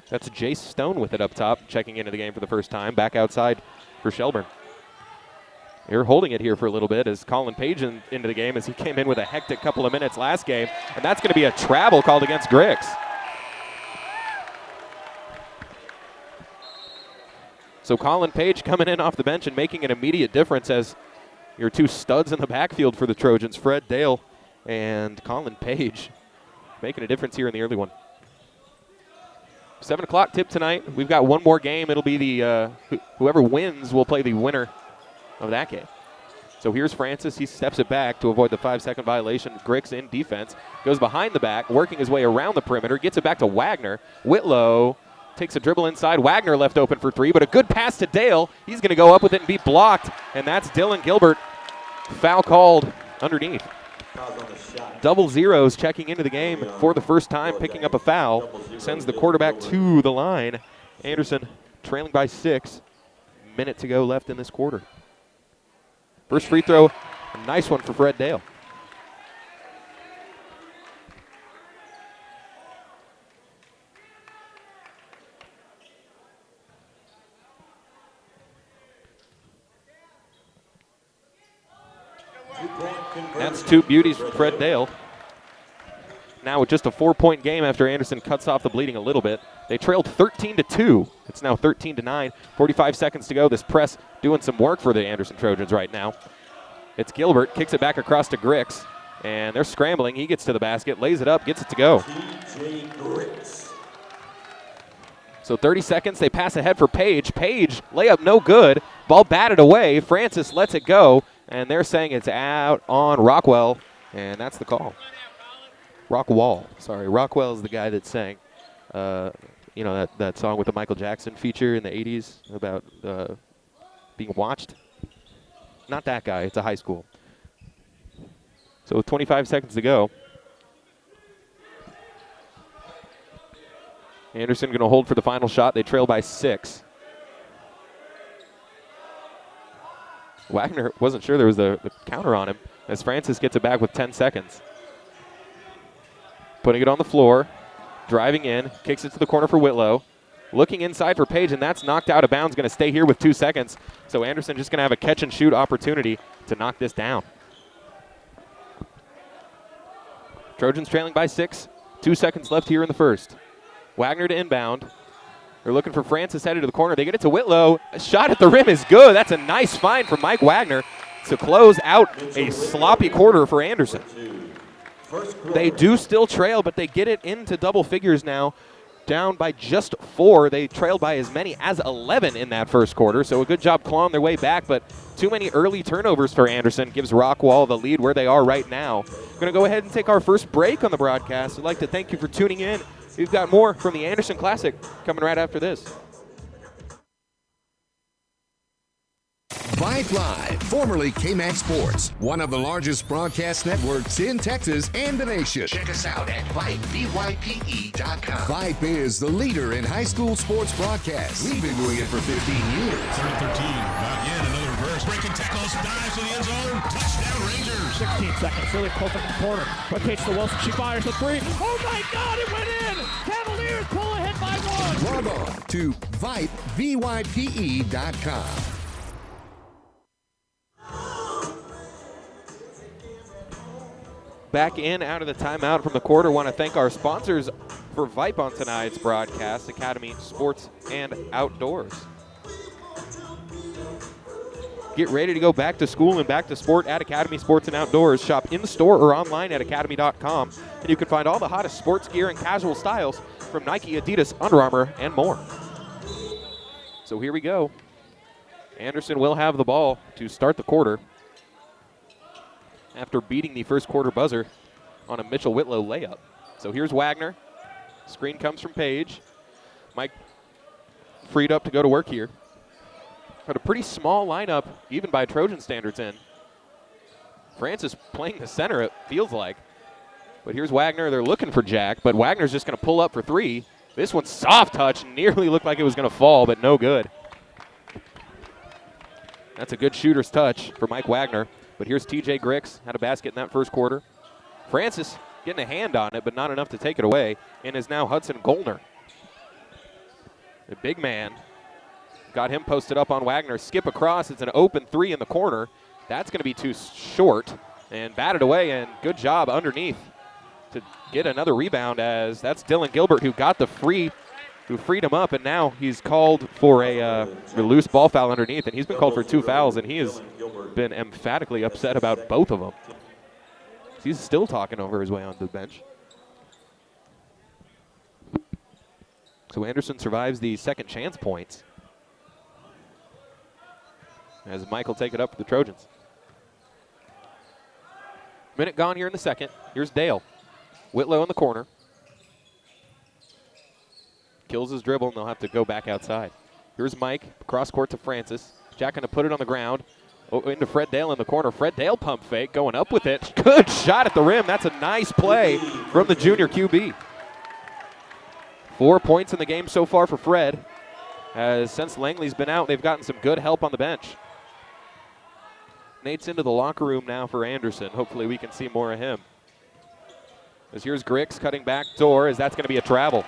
That's Jace Stone with it up top, checking into the game for the first time. Back outside for Shelburne. They're holding it here for a little bit as Colin Page into the game as he came in with a hectic couple of minutes last game. And that's going to be a travel called against Grix. So Colin Page coming in off the bench and making an immediate difference as your 2 studs in the backfield for the Trojans, Fred Dale and Colin Page, making a difference here in the early one. 7 o'clock tip tonight. We've got one more game. It'll be the whoever wins will play the winner of that game. So here's Francis. He steps it back to avoid the 5-second violation. Grix in defense. Goes behind the back, working his way around the perimeter. Gets it back to Wagner. Whitlow takes a dribble inside. Wagner left open for 3, but a good pass to Dale. He's going to go up with it and be blocked, and that's Dylan Gilbert. Foul called underneath. Double zeros checking into the game for the first time, picking up a foul. Sends the quarterback to the line. Anderson trailing by 6. Minute to go left in this quarter. First free throw, a nice one for Fred Dale. That's 2 beauties from Fred Dale. Now with just a 4-point game after Anderson cuts off the bleeding a little bit. They trailed 13-2. It's now 13-9. 45 seconds to go. This press doing some work for the Anderson Trojans right now. It's Gilbert, kicks it back across to Grix, and they're scrambling. He gets to the basket, lays it up, gets it to go. So 30 seconds, they pass ahead for Page. Page, layup no good. Ball batted away. Francis lets it go, and they're saying it's out on Rockwell, and that's the call. Rockwall, sorry. Rockwell is the guy that sang, you know, that song with the Michael Jackson feature in the 80s about being watched. Not that guy, it's a high school. So with 25 seconds to go, Anderson going to hold for the final shot. They trail by 6. Wagner wasn't sure there was the counter on him as Francis gets it back with 10 seconds. Putting it on the floor, driving in, kicks it to the corner for Whitlow. Looking inside for Page, and that's knocked out of bounds. Going to stay here with 2 seconds. So Anderson just going to have a catch-and-shoot opportunity to knock this down. Trojans trailing by 6. 2 seconds left here in the first. Wagner to inbound. They're looking for Francis headed to the corner. They get it to Whitlow. A shot at the rim is good. That's a nice find from Mike Wagner to close out a sloppy quarter for Anderson. They do still trail, but they get it into double figures now, down by just 4. They trailed by as many as 11 in that first quarter, so a good job clawing their way back, but too many early turnovers for Anderson gives Rockwall the lead where they are right now. We're going to go ahead and take our first break on the broadcast. I'd like to thank you for tuning in. We've got more from the Anderson Classic coming right after this. Vype Live, formerly KMAX Sports, one of the largest broadcast networks in Texas and the nation. Check us out at Vype, VYPE.com. Vype is the leader in high school sports broadcasts. We've been doing it for 15 years. 13, not yet, another reverse, breaking tackles, dives to the end zone, touchdown Rangers. 16 seconds, Lily pulls from the corner, rotates to Wilson, she fires the 3. Oh my God, it went in! Cavaliers pull ahead by 1. Log on to Vype, VYPE.com. Back in, out of the timeout from the quarter. Want to thank our sponsors for Vype on tonight's broadcast, Academy Sports and Outdoors. Get ready to go back to school and back to sport at Academy Sports and Outdoors. Shop in-store or online at academy.com. And you can find all the hottest sports gear and casual styles from Nike, Adidas, Under Armour, and more. So here we go. Anderson will have the ball to start the quarter after beating the first quarter buzzer on a Mitchell Whitlow layup. So here's Wagner. Screen comes from Page. Mike freed up to go to work here. But a pretty small lineup, even by Trojan standards in. Francis playing the center, it feels like. But here's Wagner. They're looking for Jack, but Wagner's just going to pull up for 3. This one's soft touch. Nearly looked like it was going to fall, but no good. That's a good shooter's touch for Mike Wagner. But here's TJ Grix, had a basket in that first quarter. Francis getting a hand on it, but not enough to take it away, and is now Hudson Gollner. The big man got him posted up on Wagner. Skip across, it's an open 3 in the corner. That's going to be too short, and batted away, and good job underneath to get another rebound, as that's Dylan Gilbert who got the free, who freed him up, and now he's called for a loose ball foul underneath, and he's been called for 2 fouls, and he has been emphatically upset about both of them. He's still talking over his way onto the bench. So Anderson survives the second chance points as Mike will take it up for the Trojans. Minute gone here in the second. Here's Dale. Whitlow in the corner. Kills his dribble, and they'll have to go back outside. Here's Mike, cross court to Francis. Jack going to put it on the ground. Into Fred Dale in the corner. Fred Dale pump fake, going up with it. Good shot at the rim. That's a nice play from the junior QB. 4 points in the game so far for Fred. As since Langley's been out, they've gotten some good help on the bench. Nate's into the locker room now for Anderson. Hopefully we can see more of him. As here's Grix cutting back door, as that's going to be a travel.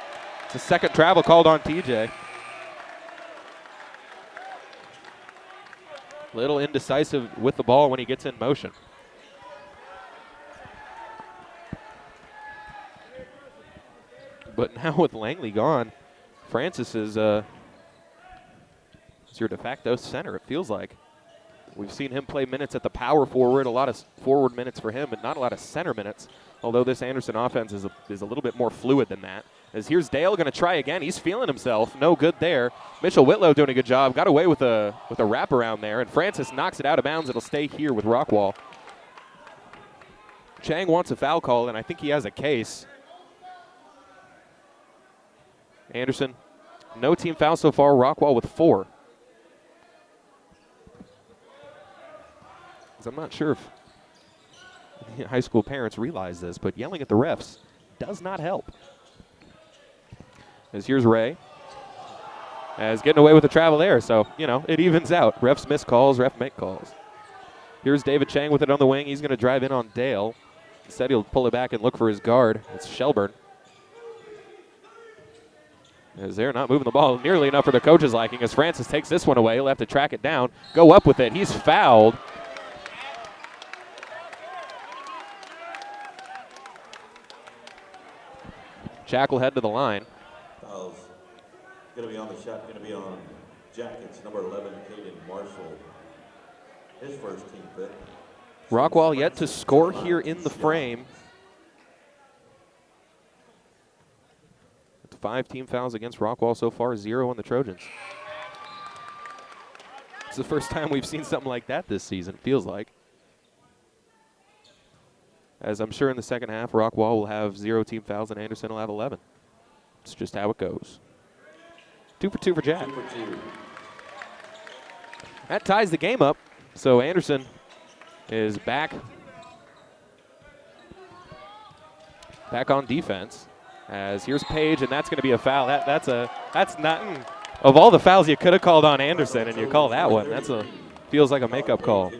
It's a second travel called on TJ. Little indecisive with the ball when he gets in motion. But now with Langley gone, Francis is your de facto center, it feels like. We've seen him play minutes at the power forward, a lot of forward minutes for him, but not a lot of center minutes, although this Anderson offense is a little bit more fluid than that. As here's Dale going to try again. He's feeling himself. No good there. Mitchell Whitlow doing a good job. Got away with a wraparound there, and Francis knocks it out of bounds. It'll stay here with Rockwall. Chang wants a foul call, and I think he has a case. Anderson, no team foul so far. Rockwall with 4. I'm not sure if high school parents realize this, but yelling at the refs does not help. As here's Ray. As getting away with the travel there, so, you know, it evens out. Refs miss calls, ref make calls. Here's David Chang with it on the wing. He's going to drive in on Dale. Instead, he'll pull it back and look for his guard. It's Shelburne. As they're not moving the ball nearly enough for the coach's liking. As Francis takes this one away, he'll have to track it down, go up with it. He's fouled. Jack will head to the line. Foul's going to be on the shot, going to be on Jackets, number 11, Caden Marshall. His first team fit. Rockwall yet to score here in the frame. It's 5 team fouls against Rockwall so far, 0 on the Trojans. It's the first time we've seen something like that this season, feels like. As I'm sure in the second half, Rockwall will have 0 team fouls and Anderson will have 11. It's just how it goes. 2 for 2 for Jack. 2 for 2. That ties the game up. So Anderson is back on defense. As here's Page, and that's going to be a foul. That's not of all the fouls you could have called on Anderson, and you call that one. Feels like a makeup call.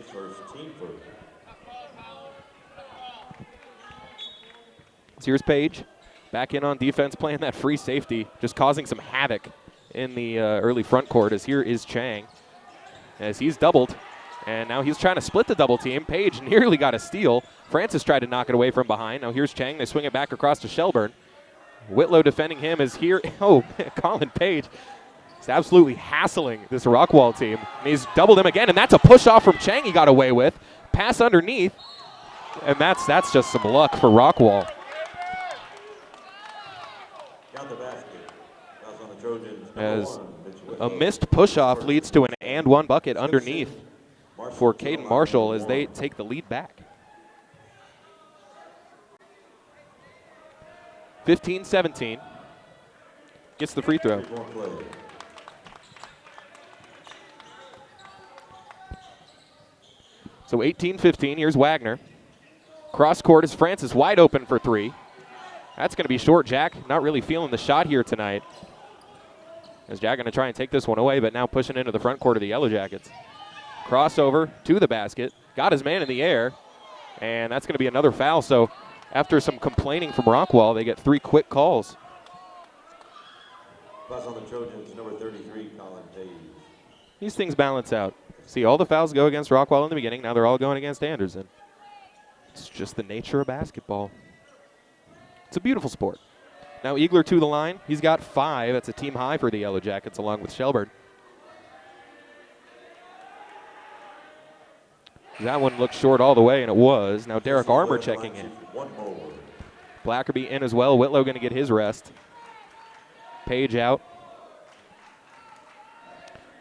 So here's Page, back in on defense, playing that free safety, just causing some havoc in the early front court. As here is Chang, as he's doubled, and now he's trying to split the double team. Page nearly got a steal. Francis tried to knock it away from behind. Now here's Chang. They swing it back across to Shelburne. Whitlow defending him is here. Oh, Colin Page is absolutely hassling this Rockwall team. And he's doubled him again, and that's a push off from Chang he got away with. Pass underneath, and that's just some luck for Rockwall. As a missed push-off leads to an and-one bucket underneath for Caden Marshall as they take the lead back. 15-17. Gets the free throw. So 18-15, here's Wagner. Cross court is Francis, wide open for 3. That's going to be short. Jack not really feeling the shot here tonight. As Jack going to try and take this one away, but now pushing into the front court of the Yellow Jackets. Crossover to the basket. Got his man in the air, and that's going to be another foul. So after some complaining from Rockwall, they get 3 quick calls. Pass on the Trojans, number 33, Colin Page. These things balance out. See, all the fouls go against Rockwall in the beginning. Now they're all going against Anderson. It's just the nature of basketball. It's a beautiful sport. Now Eagler to the line. He's got 5. That's a team high for the Yellow Jackets along with Shelburne. That one looked short all the way, and it was. Now Derek Armour checking in. Blackerby in as well. Whitlow going to get his rest. Page out.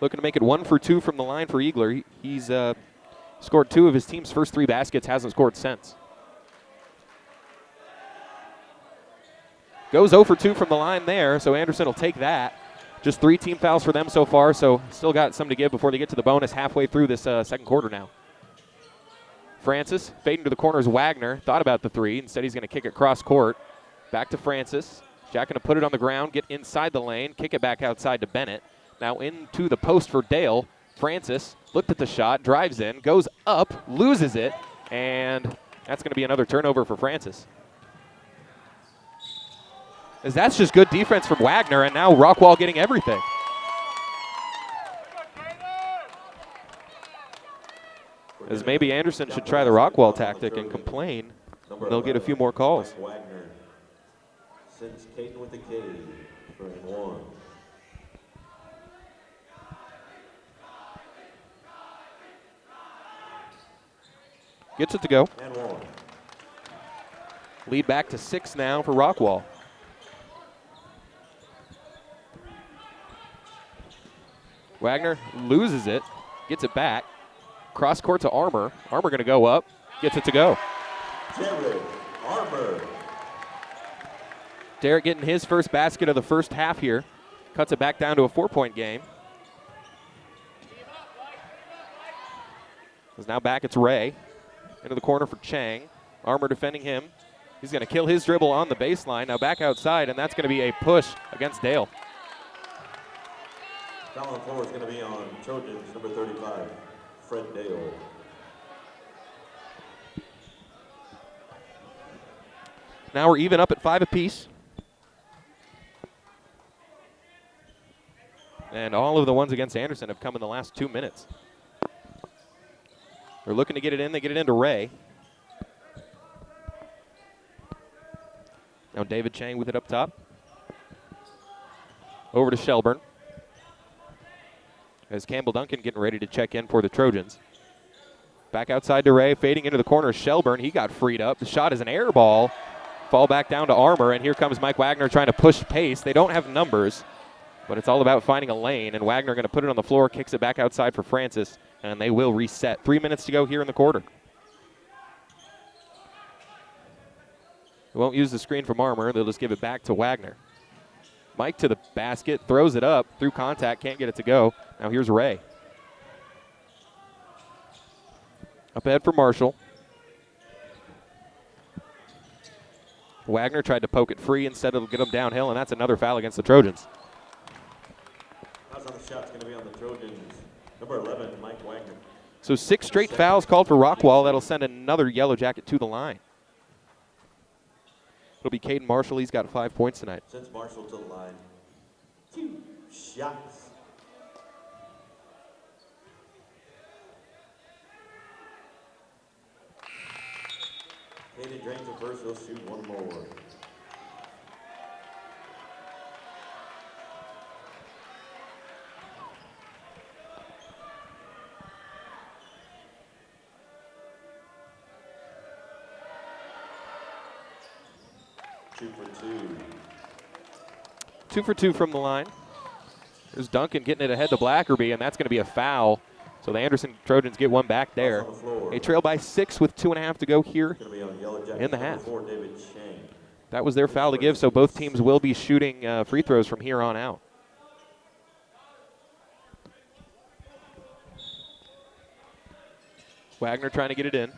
Looking to make it 1 for 2 from the line for Eagler. He's scored 2 of his team's first 3 baskets, hasn't scored since. Goes 0 for 2 from the line there, so Anderson will take that. Just 3 team fouls for them so far, so still got some to give before they get to the bonus halfway through this second quarter now. Francis fading to the corner is Wagner. Thought about the 3. Instead, he's going to kick it cross court. Back to Francis. Jack going to put it on the ground, get inside the lane, kick it back outside to Bennett. Now into the post for Dale. Francis looked at the shot, drives in, goes up, loses it, and that's going to be another turnover for Francis. As that's just good defense from Wagner, and now Rockwall getting everything. As maybe Anderson should try the Rockwall tactic and complain, and they'll get a few more calls. Wagner sends Caden with the K for an 1. Gets it to go. And 1. Lead back to 6 now for Rockwall. Wagner loses it, gets it back. Cross court to Armour. Armour going to go up, gets it to go. Jared Armour. Derek getting his first basket of the first half here. Cuts it back down to a 4-point game. Is now back, it's Ray. Into the corner for Chang. Armour defending him. He's going to kill his dribble on the baseline. Now back outside, and that's going to be a push against Dale. Foul on the floor is going to be on Trojans, number 35, Fred Dale. Now we're even up at 5 apiece. And all of the ones against Anderson have come in the last 2 minutes. They're looking to get it in. They get it into Ray. Now David Chang with it up top. Over to Shelburne. As Campbell Duncan getting ready to check in for the Trojans. Back outside to Ray, fading into the corner. Shelburne, he got freed up. The shot is an air ball. Fall back down to Armour, and here comes Mike Wagner trying to push pace. They don't have numbers, but it's all about finding a lane, and Wagner going to put it on the floor, kicks it back outside for Francis, and they will reset. 3 minutes to go here in the quarter. They won't use the screen from Armour. They'll just give it back to Wagner. Mike to the basket, throws it up, through contact, can't get it to go. Now here's Ray. Up ahead for Marshall. Wagner tried to poke it free instead of get him downhill, and that's another foul against the Trojans. Fouls on the shot's going to be on the Trojans. Number 11, Mike Wagner. So 6 straight fouls called for Rockwall. That'll send another Yellow Jacket to the line. It'll be Caden Marshall. He's got 5 points tonight. Sends Marshall to the line. 2 shots. Caden drains it first. He'll shoot 1 more. Two for two from the line. There's Duncan getting it ahead to Blackerby, and that's going to be a foul. So the Anderson Trojans get one back there. They trail by 6 with 2.5 to go here in the half. That was their foul to give, so both teams will be shooting free throws from here on out. Wagner trying to get it in.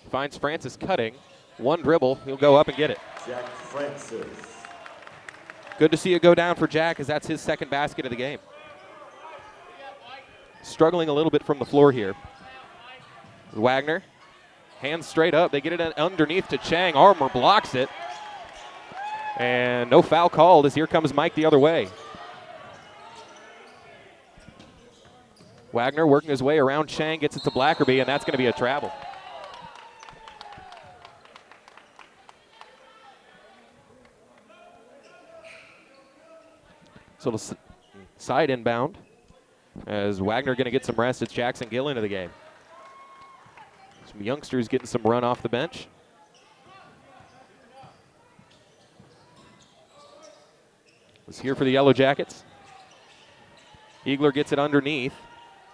Finds Francis cutting. 1 dribble. He'll go up and get it. Jack Francis. Good to see it go down for Jack, as that's his 2nd basket of the game. Struggling a little bit from the floor here. Wagner, hands straight up. They get it underneath to Chang. Armour blocks it. And no foul called, as here comes Mike the other way. Wagner working his way around Chang, gets it to Blackerby, and that's going to be a travel. So the side inbound, as Wagner going to get some rest. It's Jackson Gill into the game. Some youngsters getting some run off the bench. Was here for the Yellow Jackets. Eagler gets it underneath.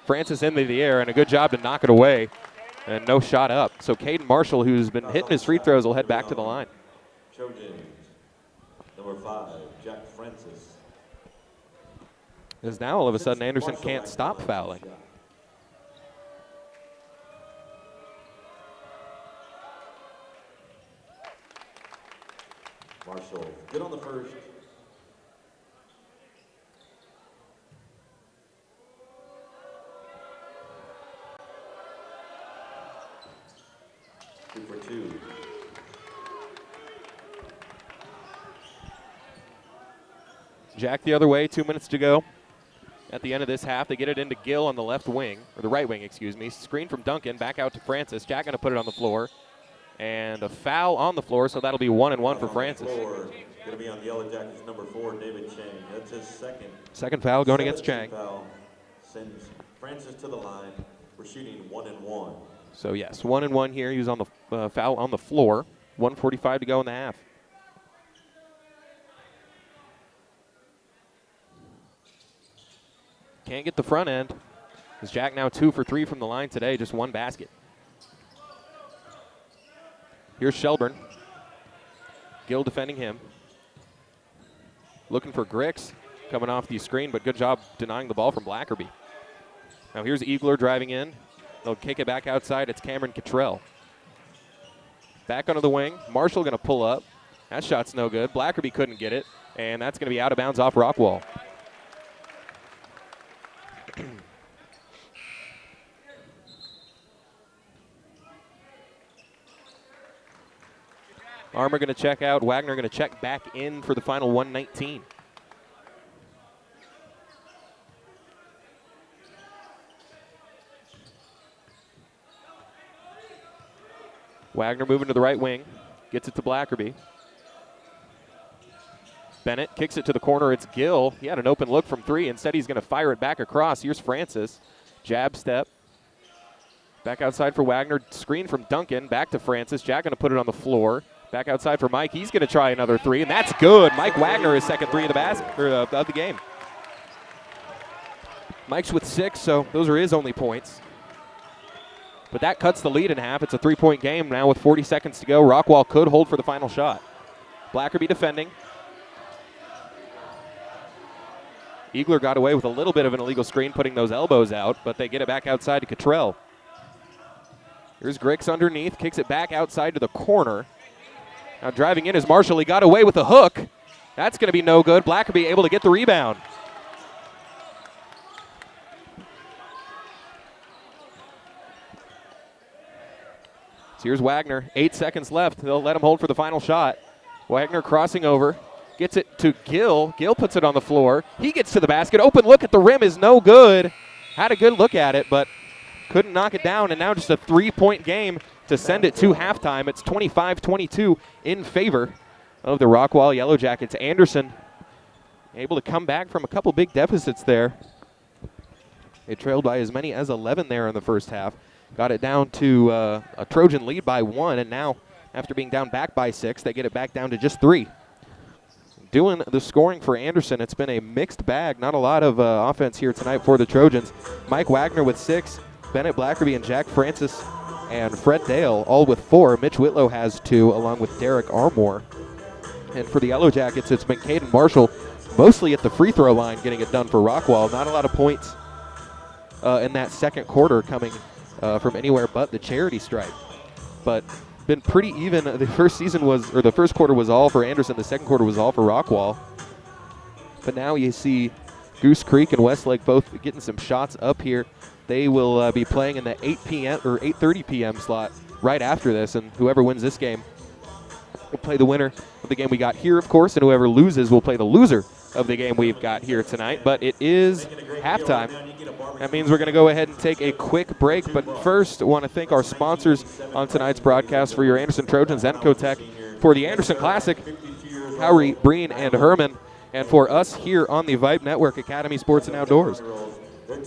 Francis into the air, and a good job to knock it away. And no shot up. So Caden Marshall, who's been hitting his free throws, will head back to the line. Trojans, number 5, Jack Francis. Because now all of a sudden Anderson can't stop fouling. Marshall, good on the first. 2 for 2. Jack the other way, 2 minutes to go. At the end of this half, they get it into Gill on the left wing, or the right wing, excuse me. Screen from Duncan, back out to Francis. Jack going to put it on the floor. And a foul on the floor, so that'll be 1-1 for Francis. Going to be on the Yellow Jackets, number 4, David Chang. That's his second. Second foul going against Chang. Foul sends Francis to the line. We're shooting 1-1. So yes, 1-1 here. He was on the foul on the floor. 1:45 to go in the half. Can't get the front end. Is Jack now 2 for 3 from the line today, just one basket. Here's Shelburne. Gill defending him. Looking for Grix coming off the screen, but good job denying the ball from Blackerby. Now here's Eagler driving in. They'll kick it back outside. It's Cameron Cottrell. Back onto the wing. Marshall going to pull up. That shot's no good. Blackerby couldn't get it, and that's going to be out of bounds off Rockwall. Armour going to check out. Wagner going to check back in for the final 119. Wagner moving to the right wing. Gets it to Blackerby. Bennett kicks it to the corner. It's Gill. He had an open look from 3. Instead, he's going to fire it back across. Here's Francis. Jab step. Back outside for Wagner. Screen from Duncan. Back to Francis. Jack going to put it on the floor. Back outside for Mike. He's going to try another 3, and that's good. Mike Wagner, his second 3 of the basket of the game. Mike's with 6, so those are his only points. But that cuts the lead in half. It's a 3-point game now with 40 seconds to go. Rockwall could hold for the final shot. Blackerby defending. Eagler got away with a little bit of an illegal screen, putting those elbows out, but they get it back outside to Cottrell. Here's Grix underneath, kicks it back outside to the corner. Now driving in is Marshall. He got away with a hook. That's going to be no good. Blackerby able to get the rebound. So here's Wagner. 8 seconds left. They'll let him hold for the final shot. Wagner crossing over. Gets it to Gill. Gill puts it on the floor. He gets to the basket. Open look at the rim is no good. Had a good look at it, but couldn't knock it down. And now just a 3-point game to send it to halftime. It's 25-22 in favor of the Rockwall Yellow Jackets. Anderson able to come back from a couple big deficits there. They trailed by as many as 11 there in the first half. Got it down to a Trojan lead by 1, and now after being down back by 6, they get it back down to just 3. Doing the scoring for Anderson, it's been a mixed bag. Not a lot of offense here tonight for the Trojans. Mike Wagner with 6, Bennett Blackerby and Jack Francis and Fred Dale all with 4. Mitch Whitlow has 2, along with Derek Armour. And for the Yellow Jackets, it's been Caden Marshall, mostly at the free throw line, getting it done for Rockwall. Not a lot of points in that second quarter coming from anywhere but the charity stripe. But been pretty even. The first quarter was all for Anderson. The second quarter was all for Rockwall. But now you see Goose Creek and Westlake both getting some shots up here. They will be playing in the 8 p.m. or 8:30 p.m. slot right after this, and whoever wins this game will play the winner of the game we got here, of course, and whoever loses will play the loser of the game we've got here tonight. But it is halftime. That means we're going to go ahead and take a quick break. But first, I want to thank our sponsors on tonight's broadcast for your Anderson Trojans, Encotech, for the Anderson Classic, Howery, Breen, and Herman, and for us here on the Vype Network, Academy Sports and Outdoors.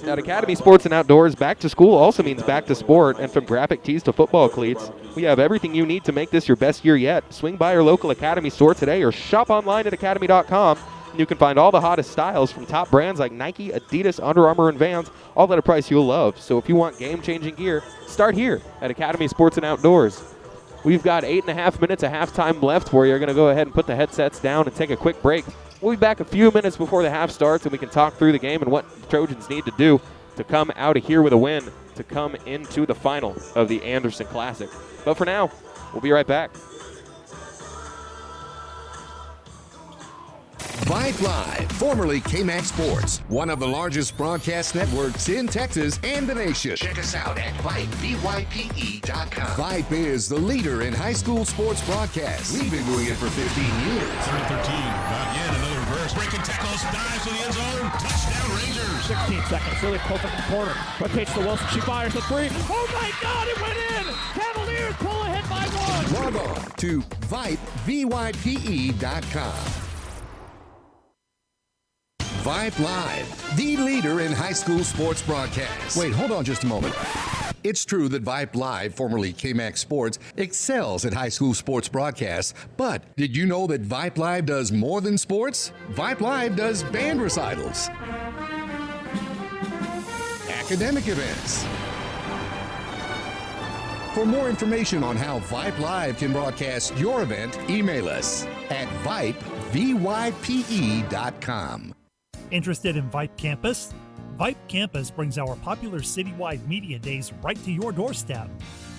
At Academy Sports and Outdoors, back to school also means back to sport, and from graphic tees to football cleats, we have everything you need to make this your best year yet. Swing by your local Academy store today or shop online at academy.com. You can find all the hottest styles from top brands like Nike, Adidas, Under Armour, and Vans, all at a price you'll love. So if you want game-changing gear, start here at Academy Sports and Outdoors. We've got 8.5 minutes of halftime left for you. You're going to go ahead and put the headsets down and take a quick break. We'll be back a few minutes before the half starts, and we can talk through the game and what the Trojans need to do to come out of here with a win to come into the final of the Anderson Classic. But for now, we'll be right back. Vype Vype Live, formerly KMAX Sports, one of the largest broadcast networks in Texas and the nation. Check us out at Vype, VYPE.com. Vype is the leader in high school sports broadcasts. We've been doing it for 15 years. 3rd and 13. Again, another reverse. Breaking tackles. Dives to the end zone. Touchdown, Rangers. 16 seconds. Really close up in the corner. Rotates to Wilson. She fires the three. Oh my God, it went in! Cavaliers pull ahead by one. Log on to Vype, VYPE.com. Vype Live, the leader in high school sports broadcasts. Wait, hold on just a moment. It's true that Vype Live, formerly KMAX Sports, excels at high school sports broadcasts, but did you know that Vype Live does more than sports? Vype Live does band recitals, academic events. For more information on how Vype Live can broadcast your event, email us at Vype, VYPE.com. Interested in Vype Campus? Vype Campus brings our popular citywide media days right to your doorstep.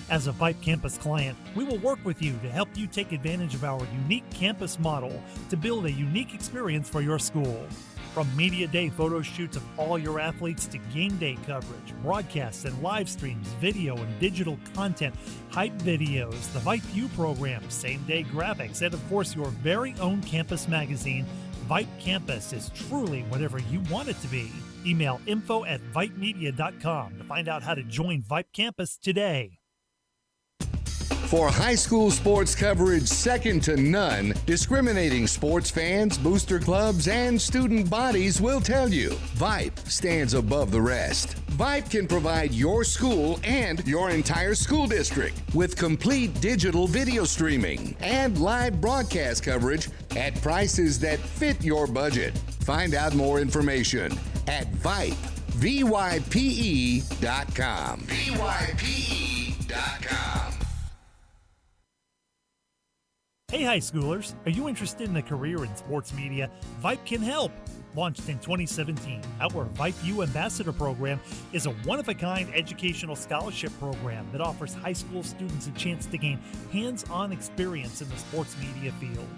As a Vype Campus client, we will work with you to help you take advantage of our unique campus model to build a unique experience for your school. From media day photo shoots of all your athletes to game day coverage, broadcasts and live streams, video and digital content, hype videos, the Vype U program, same day graphics, and of course your very own campus magazine, Vype Campus is truly whatever you want it to be. Email info@vypemedia.com to find out how to join Vype Campus today. For high school sports coverage second to none, discriminating sports fans, booster clubs, and student bodies will tell you Vype stands above the rest. Vype can provide your school and your entire school district with complete digital video streaming and live broadcast coverage at prices that fit your budget. Find out more information at Vype, VYPE.com. VYPE.com. Hey high schoolers, are you interested in a career in sports media? Vype can help. Launched in 2017, our Vype U Ambassador Program is a one-of-a-kind educational scholarship program that offers high school students a chance to gain hands-on experience in the sports media field.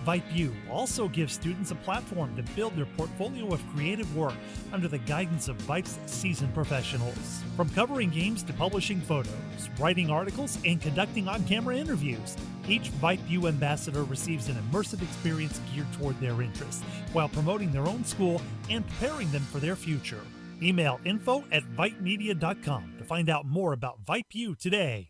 Vype U also gives students a platform to build their portfolio of creative work under the guidance of Vype's seasoned professionals. From covering games to publishing photos, writing articles, and conducting on-camera interviews, each Vype U ambassador receives an immersive experience geared toward their interests while promoting their own school and preparing them for their future. Email info@vypemedia.com to find out more about Vype U today.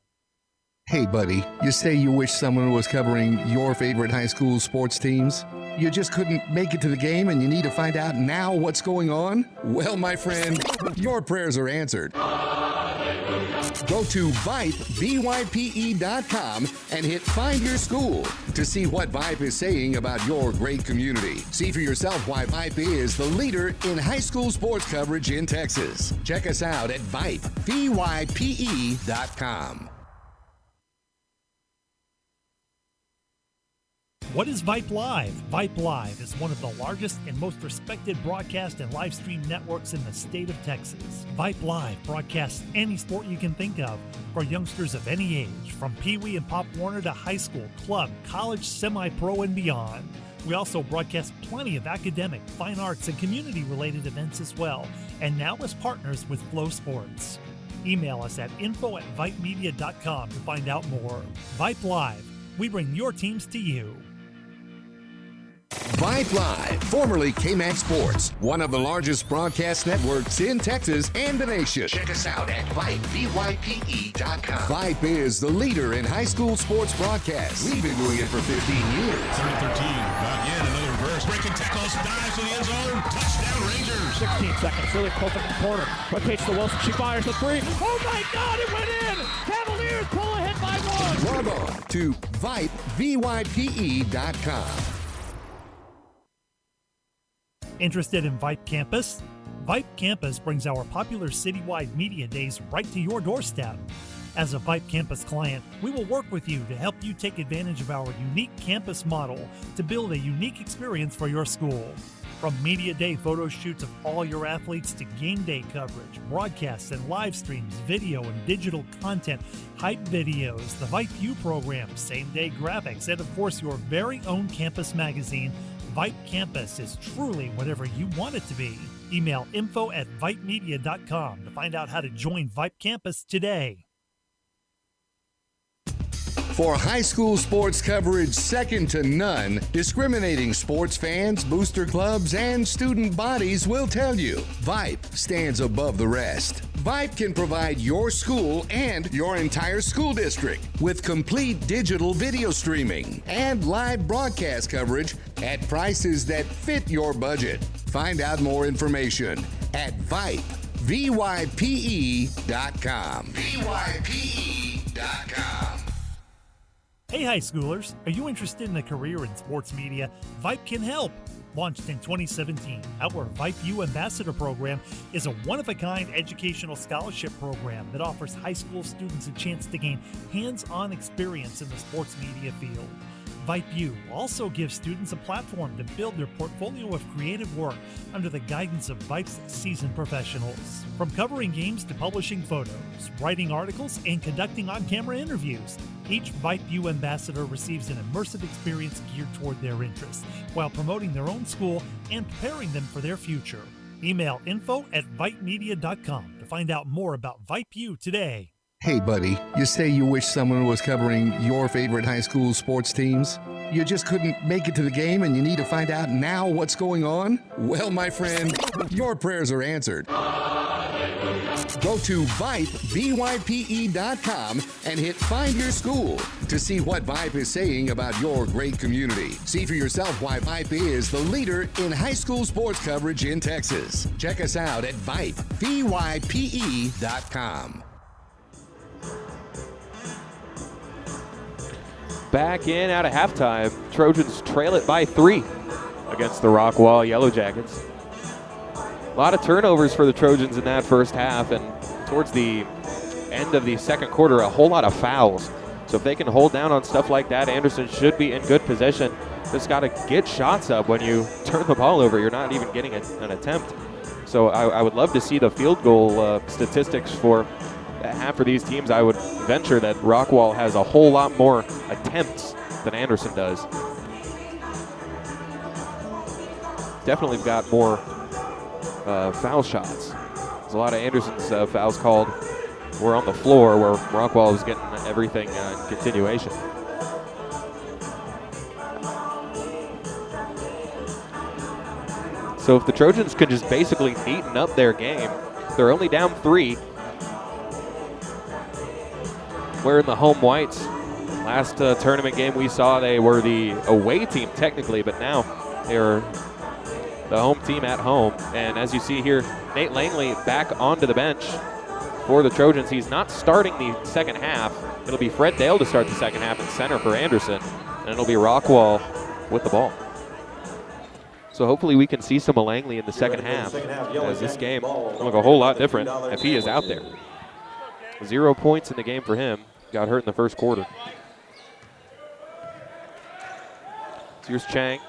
Hey, buddy, you say you wish someone was covering your favorite high school sports teams? You just couldn't make it to the game and you need to find out now what's going on? Well, my friend, your prayers are answered. Go to Vype, VYPE.com and hit Find Your School to see what Vype is saying about your great community. See for yourself why Vype is the leader in high school sports coverage in Texas. Check us out at Vype, VYPE.com. What is Vype Live? Vype Live is one of the largest and most respected broadcast and live stream networks in the state of Texas. Vype Live broadcasts any sport you can think of for youngsters of any age, from Pee Wee and Pop Warner to high school, club, college, semi-pro, and beyond. We also broadcast plenty of academic, fine arts, and community-related events as well, and now as partners with Flow Sports. Email us at info@vypemedia.com to find out more. Vype Live, we bring your teams to you. Vype Live, formerly KMAX Sports, one of the largest broadcast networks in Texas and the nation. Check us out at Vype, VYPE.com. Vype is the leader in high school sports broadcasts. We've been doing it for 15 years. 3rd and 13. Again, another reverse. Breaking tackles. Dives to the end zone. Touchdown, Rangers. 16 seconds. Really close up in the corner. Rotates to Wilson. She fires the three. Oh my God, it went in! Cavaliers pull ahead by one. Log on to Vype, VYPE.com. Interested in Vype Campus? Vype Campus brings our popular citywide media days right to your doorstep. As a Vype Campus client, we will work with you to help you take advantage of our unique campus model to build a unique experience for your school. From media day photo shoots of all your athletes to game day coverage, broadcasts and live streams, video and digital content, hype videos, the Vype U program, same day graphics, and of course your very own campus magazine, Vype Campus is truly whatever you want it to be. Email info@vypemedia.com to find out how to join Vype Campus today. For high school sports coverage second to none, discriminating sports fans, booster clubs, and student bodies will tell you Vype stands above the rest. Vype can provide your school and your entire school district with complete digital video streaming and live broadcast coverage at prices that fit your budget. Find out more information at Vype, VYPE.com. VYPE.com. Hey high schoolers, are you interested in a career in sports media? Vype can help. Launched in 2017, our Vype U Ambassador Program is a one-of-a-kind educational scholarship program that offers high school students a chance to gain hands-on experience in the sports media field. Vype U also gives students a platform to build their portfolio of creative work under the guidance of Vype's seasoned professionals. From covering games to publishing photos, writing articles, and conducting on-camera interviews, each Vype U ambassador receives an immersive experience geared toward their interests while promoting their own school and preparing them for their future. Email info@vypemedia.com to find out more about Vype U today. Hey, buddy, you say you wish someone was covering your favorite high school sports teams? You just couldn't make it to the game and you need to find out now what's going on? Well, my friend, your prayers are answered. Go to Vype, VYPE.com, and hit Find Your School to see what Vype is saying about your great community. See for yourself why Vype is the leader in high school sports coverage in Texas. Check us out at Vype, VYPE.com. Back in out of halftime, Trojans trail it by 3 against the Rockwall Yellow Jackets. A lot of turnovers for the Trojans in that first half, and towards the end of the second quarter, a whole lot of fouls. So if they can hold down on stuff like that, Anderson should be in good position. Just got to get shots up when you turn the ball over. You're not even getting an attempt. So I would love to see the field goal statistics for half for these teams. I would venture that Rockwall has a whole lot more attempts than Anderson does. Definitely got more foul shots. There's a lot of Anderson's fouls called were on the floor, where Rockwall was getting everything in continuation. So if the Trojans could just basically neaten up their game, they're only down 3. Wearing the home whites. Last tournament game we saw, they were the away team technically, but now they're the home team at home. And as you see here, Nate Langley back onto the bench for the Trojans. He's not starting the second half. It'll be Fred Dale to start the second half in center for Anderson, and it'll be Rockwall with the ball. So hopefully we can see some of Langley in the second half, as this game will look a whole lot different if he is out there. 0 points in the game for him. Got hurt in the first quarter. So here's Chang.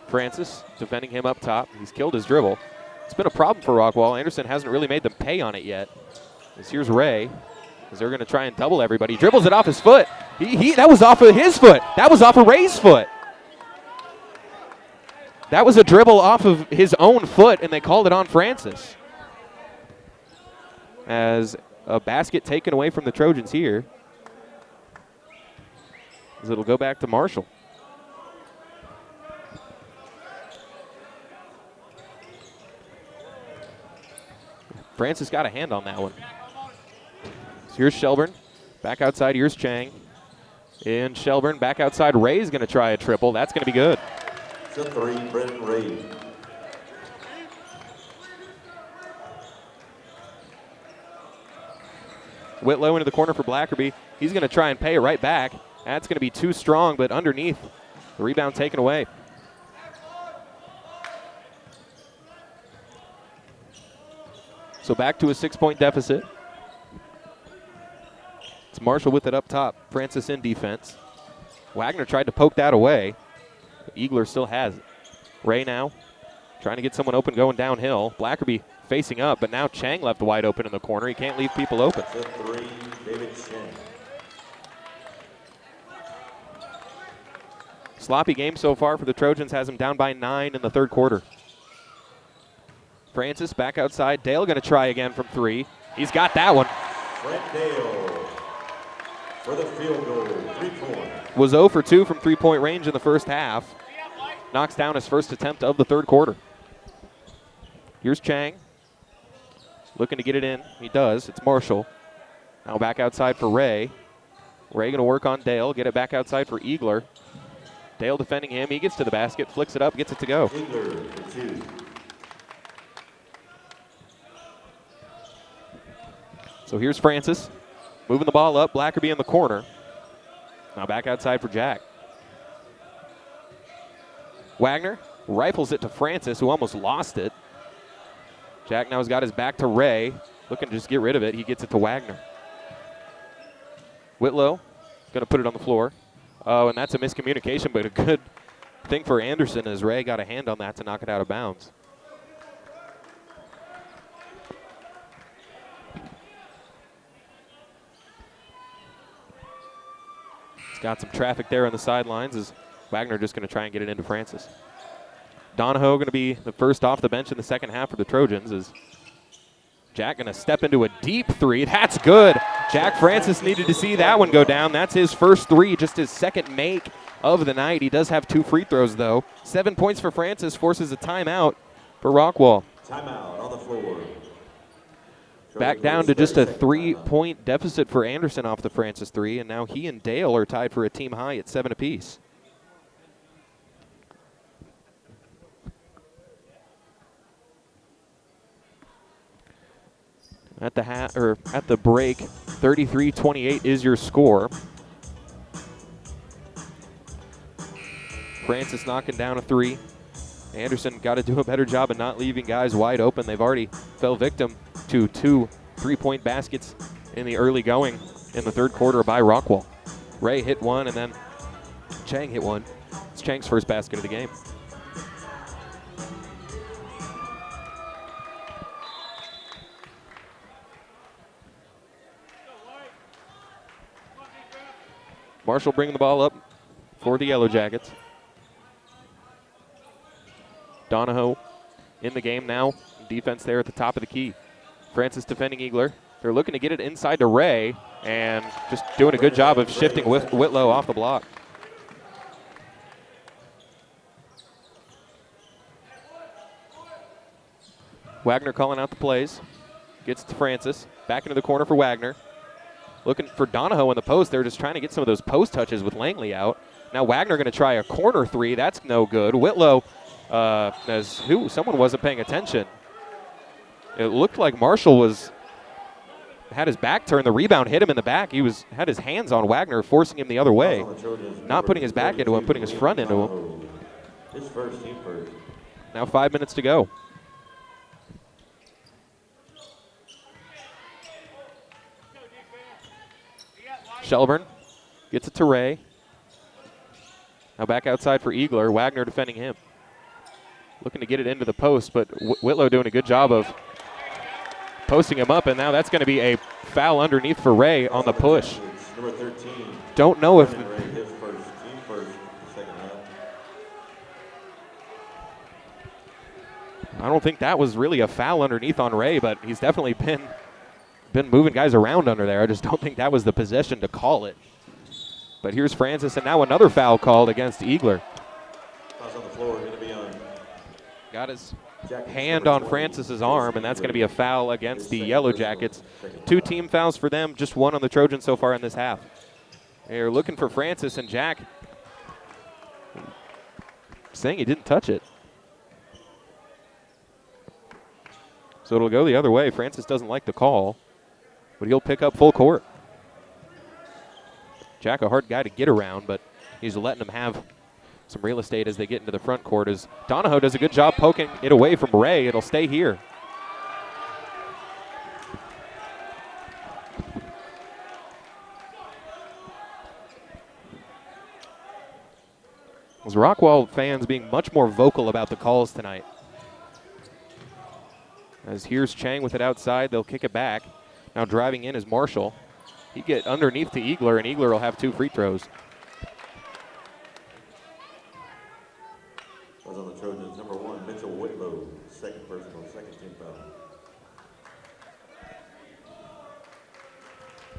Francis defending him up top. He's killed his dribble. It's been a problem for Rockwall. Anderson hasn't really made them pay on it yet. Here's Ray, as they're going to try and double everybody. He dribbles it off his foot. That was off of his foot. That was off of Ray's foot. That was a dribble off of his own foot, and they called it on Francis. As a basket taken away from the Trojans here, as it'll go back to Marshall. Francis got a hand on that one. So here's Shelburne, back outside, here's Chang. And Shelburne back outside, Ray's gonna try a triple, that's gonna be good. It's a 3, Brendan Ray. Whitlow into the corner for Blackerby. He's going to try and pay it right back. That's going to be too strong, but underneath, the rebound taken away. So back to a 6-point deficit. It's Marshall with it up top. Francis in defense. Wagner tried to poke that away, but Eagler still has it. Ray now trying to get someone open going downhill. Blackerby facing up, but now Chang left wide open in the corner. He can't leave people open. The 3, David Chang. Sloppy game so far for the Trojans, has them down by 9 in the third quarter. Francis back outside. Dale going to try again from 3. He's got that one. Brent Dale for the field goal, 3-point. Was 0 for 2 from 3-point range in the first half. Knocks down his first attempt of the third quarter. Here's Chang. Looking to get it in. He does. It's Marshall. Now back outside for Ray. Ray going to work on Dale. Get it back outside for Eagler. Dale defending him. He gets to the basket, flicks it up, gets it to go. Eagler for 2. So here's Francis. Moving the ball up. Blackerby in the corner. Now back outside for Jack. Wagner rifles it to Francis, who almost lost it. Jack now has got his back to Ray. Looking to just get rid of it. He gets it to Wagner. Whitlow going to put it on the floor. Oh, and that's a miscommunication, but a good thing for Anderson as Ray got a hand on that to knock it out of bounds. It's got some traffic there on the sidelines as Wagner just going to try and get it into Francis. Donahoe going to be the first off the bench in the second half for the Trojans as Jack going to step into a deep 3. That's good. Jack Francis needed to see that one go down. That's his first 3, just his second make of the night. He does have 2 free throws, though. 7 points for Francis, forces a timeout for Rockwall. Timeout on the floor. Back down to just a 3-point deficit for Anderson off the Francis 3, and now he and Dale are tied for a team high at 7 apiece. At the break, 33-28 is your score. Francis knocking down a 3. Anderson got to do a better job of not leaving guys wide open. They've already fell victim to 2 3-point baskets in the early going in the third quarter by Rockwall. Ray hit one, and then Chang hit one. It's Chang's first basket of the game. Marshall bringing the ball up for the Yellow Jackets. Donahoe in the game now. Defense there at the top of the key. Francis defending Eagler. They're looking to get it inside to Ray and just doing a good job of shifting Whitlow off the block. Wagner calling out the plays. Gets to Francis. Back into the corner for Wagner. Looking for Donahoe in the post. They're just trying to get some of those post touches with Langley out. Now Wagner going to try a corner 3. That's no good. Whitlow, someone wasn't paying attention. It looked like Marshall had his back turned. The rebound hit him in the back. He had his hands on Wagner, forcing him the other way. Not putting his back into him, putting his front into him. His first, team first. Now 5 minutes to go. Shelburne gets it to Ray. Now back outside for Eagler. Wagner defending him. Looking to get it into the post, but Whitlow doing a good job of posting him up, and now that's going to be a foul underneath for Ray on the push. Number 13. Don't know if... Ray, his first, team first, the second half. I don't think that was really a foul underneath on Ray, but he's definitely been moving guys around under there. I just don't think that was the possession to call it. But here's Francis, and now another foul called against Eagler. Fouls on the floor, going to be on. Got his hand on Francis's arm, and that's going to be a foul against the Yellow Jackets. 2 team fouls for them, just 1 on the Trojans so far in this half. They're looking for Francis, and Jack saying he didn't touch it. So it'll go the other way. Francis doesn't like the call, but he'll pick up full court. Jack, a hard guy to get around, but he's letting him have some real estate as they get into the front court. As Donahoe does a good job poking it away from Ray. It'll stay here. As Rockwall fans being much more vocal about the calls tonight. As here's Chang with it outside, they'll kick it back. Now driving in is Marshall. He get underneath to Eagler, and Eagler will have 2 free throws.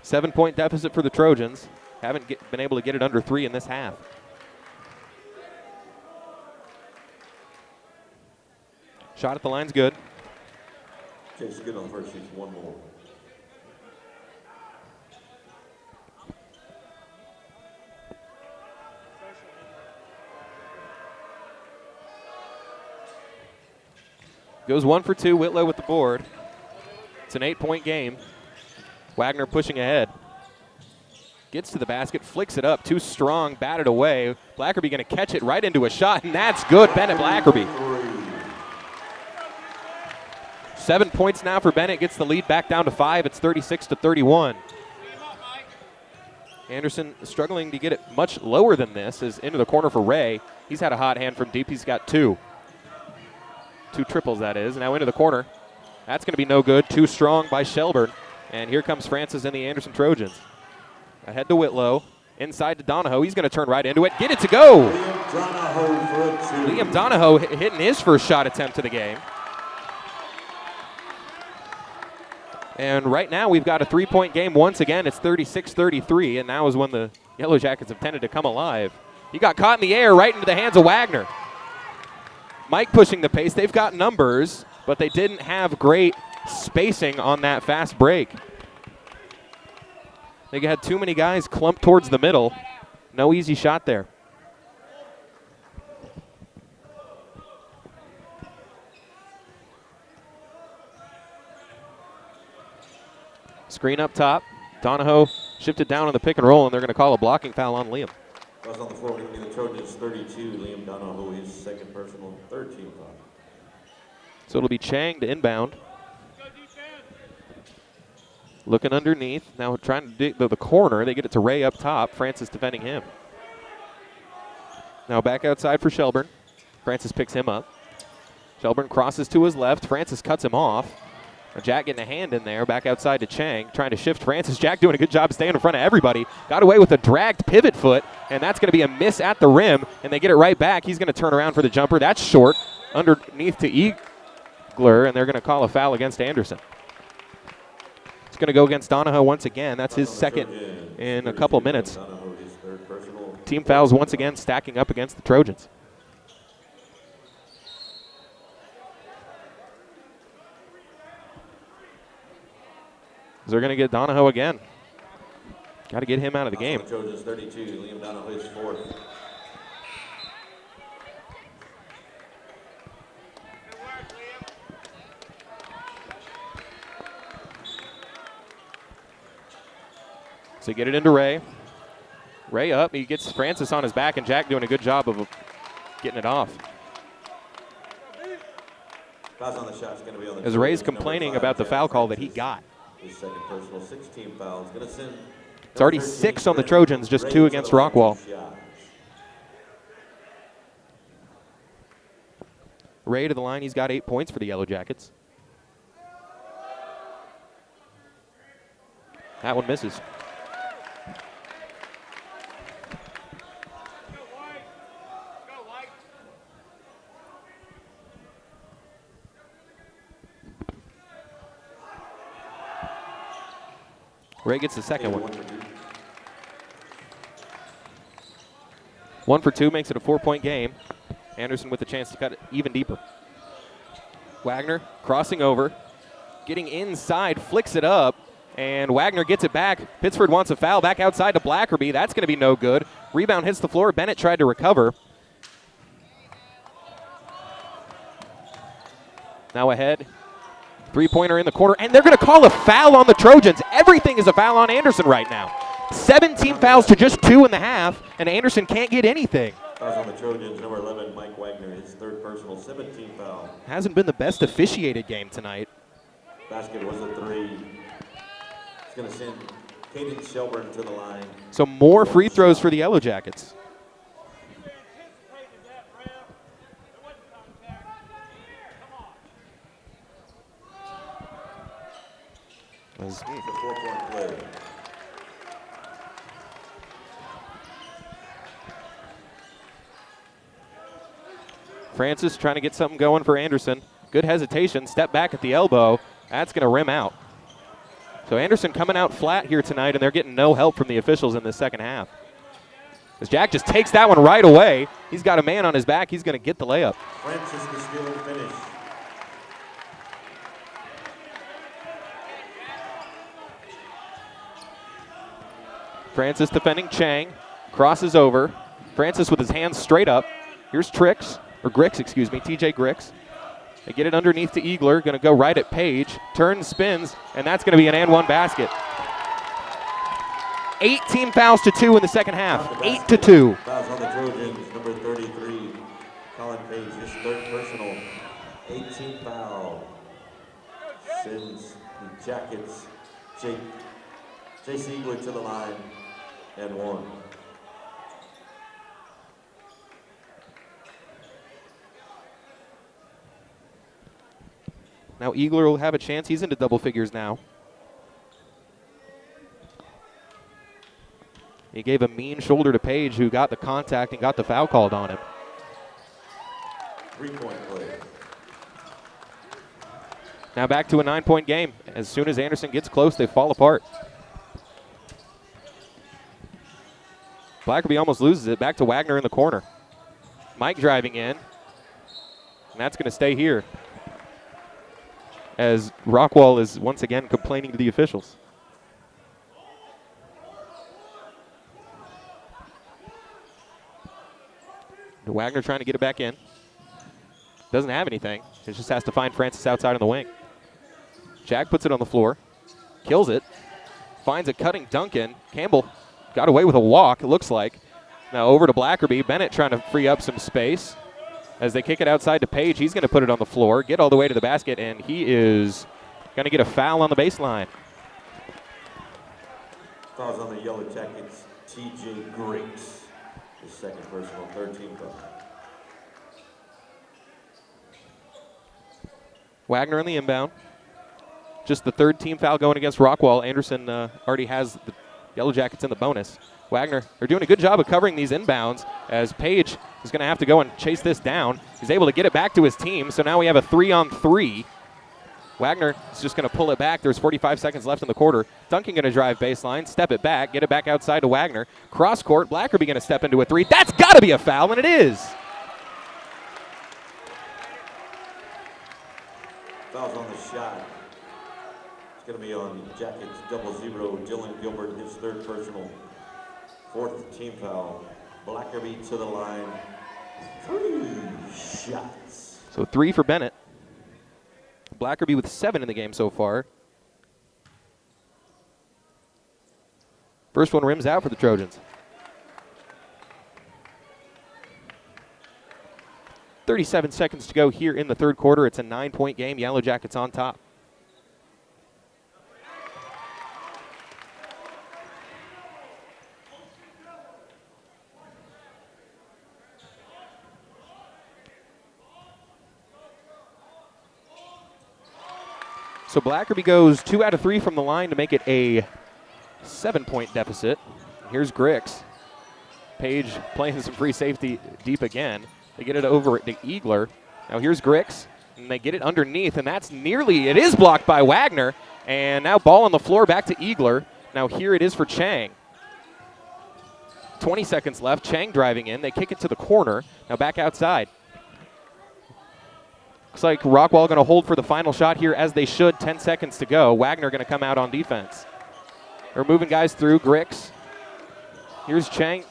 7-point deficit for the Trojans. Haven't been able to get it under 3 in this half. Shot at the line's good. Chase good on the first, shoots one more. Goes 1 for 2, Whitlow with the board. It's an 8-point game. Wagner pushing ahead. Gets to the basket, flicks it up, too strong, batted away. Blackerby going to catch it right into a shot, and that's good, Bennett Blackerby. 7 points now for Bennett, gets the lead back down to 5. It's 36-31. Anderson struggling to get it much lower than this, is into the corner for Ray. He's had a hot hand from deep, he's got 2. 2 triples, that is. Now into the corner. That's going to be no good. Too strong by Shelburne. And here comes Francis and the Anderson Trojans. Ahead to Whitlow. Inside to Donahoe. He's going to turn right into it. Get it to go. Liam Donahoe hitting his first shot attempt of the game. And right now we've got a 3-point game once again. It's 36-33, and now is when the Yellow Jackets have tended to come alive. He got caught in the air right into the hands of Wagner. Mike pushing the pace. They've got numbers, but they didn't have great spacing on that fast break. They had too many guys clumped towards the middle. No easy shot there. Screen up top. Donahoe shifted down on the pick and roll, and they're going to call a blocking foul on Liam. Fouls on the floor, going to be the Trojans 32. Liam Donahoe, his second personal, third team foul. So it'll be Chang to inbound. Looking underneath. Now trying to dig the corner. They get it to Ray up top. Francis defending him. Now back outside for Shelburne. Francis picks him up. Shelburne crosses to his left. Francis cuts him off. Jack getting a hand in there. Back outside to Chang. Trying to shift Francis. Jack doing a good job staying in front of everybody. Got away with a dragged pivot foot. And that's going to be a miss at the rim. And they get it right back. He's going to turn around for the jumper. That's short. Underneath to Eagler. And they're going to call a foul against Anderson. It's going to go against Donahoe once again. That's his second in a couple minutes. Team fouls once again stacking up against the Trojans. They're going to get Donahoe again. Got to get him out of the game. Trojans 32, Liam Donahoe is fourth. So get it into Ray. Ray up. He gets Francis on his back, and Jack doing a good job of getting it off. On the shot's going to be on the As Ray's complaining about the foul call that he got. His second personal, 16 fouls. Going to send. It's already 6 on the Trojans, just 2 against Rockwall. Ray to the line. He's got 8 points for the Yellow Jackets. That one misses. Ray gets the second one. 1 for 2 makes it a 4-point game. Anderson with a chance to cut it even deeper. Wagner crossing over, getting inside, flicks it up, and Wagner gets it back. Pittsford wants a foul back outside to Blackerby. That's going to be no good. Rebound hits the floor. Bennett tried to recover. Now ahead. 3-pointer in the corner, and they're going to call a foul on the Trojans. Everything is a foul on Anderson right now. 17 fouls to just 2 in the half, and Anderson can't get anything. Fouls on the Trojans, number 11, Mike Wagner, his third personal, 17 foul. Hasn't been the best officiated game tonight. Basket was a 3. It's going to send Caden Shelburne to the line. So more free throws for the Yellow Jackets. It's a 4-point play. Francis trying to get something going for Anderson. Good hesitation, step back at the elbow. That's going to rim out. So Anderson coming out flat here tonight, and they're getting no help from the officials in the second half. As Jack just takes that one right away. He's got a man on his back. He's going to get the layup. Francis the steal and finish. Francis defending Chang. Crosses over. Francis with his hands straight up. Here's Grix, excuse me, TJ Grix. They get it underneath to Eagler. Going to go right at Page. Turns, spins, and that's going to be an and one basket. 18 fouls to 2 in the second half. 8 to 2. Fouls on the Trojans, number 33, Colin Page, his third personal. 18 foul. Sends the Jackets, Chase Eagler to the line, and 1. Now Eagler will have a chance. He's into double figures now. He gave a mean shoulder to Page, who got the contact and got the foul called on him. 3-point play. Now back to a 9-point game. As soon as Anderson gets close, they fall apart. Blackerby almost loses it. Back to Wagner in the corner. Mike driving in. And that's going to stay here, as Rockwall is once again complaining to the officials. Wagner trying to get it back in. Doesn't have anything. He just has to find Francis outside on the wing. Jack puts it on the floor. Kills it. Finds a cutting Duncan. Campbell got away with a walk, it looks like. Now over to Blackerby. Bennett trying to free up some space. As they kick it outside to Page, he's going to put it on the floor, get all the way to the basket, and he is going to get a foul on the baseline. Fouls on the Yellow Jackets, TJ Griggs. His second personal, 13 foul. Wagner on the inbound. Just the third team foul going against Rockwall. Anderson already has the Yellow Jackets in the bonus. Wagner, they're doing a good job of covering these inbounds, as Page is going to have to go and chase this down. He's able to get it back to his team, so now we have a 3-on-3. Wagner is just going to pull it back. There's 45 seconds left in the quarter. Duncan going to drive baseline, step it back, get it back outside to Wagner. Cross court, Blackerby going to step into a 3. That's got to be a foul, and it is. Fouls on the shot. It's going to be on Jackets 0-0. Dylan Gilbert, his third personal. Fourth team foul. Blackerby to the line. 3 shots. So 3 for Bennett. Blackerby with 7 in the game so far. First one rims out for the Trojans. 37 seconds to go here in the third quarter. It's a 9-point game. Yellow Jackets on top. So Blackerby goes 2 out of 3 from the line to make it a 7-point deficit. Here's Grix. Page playing some free safety deep again. They get it over to Eagler. Now here's Grix, and they get it underneath, and that's it is blocked by Wagner. And now ball on the floor back to Eagler. Now here it is for Chang. 20 seconds left. Chang driving in. They kick it to the corner. Now back outside. Looks like Rockwall going to hold for the final shot here, as they should. 10 seconds to go. Wagner going to come out on defense. They're moving guys through. Grix. Here's Chang.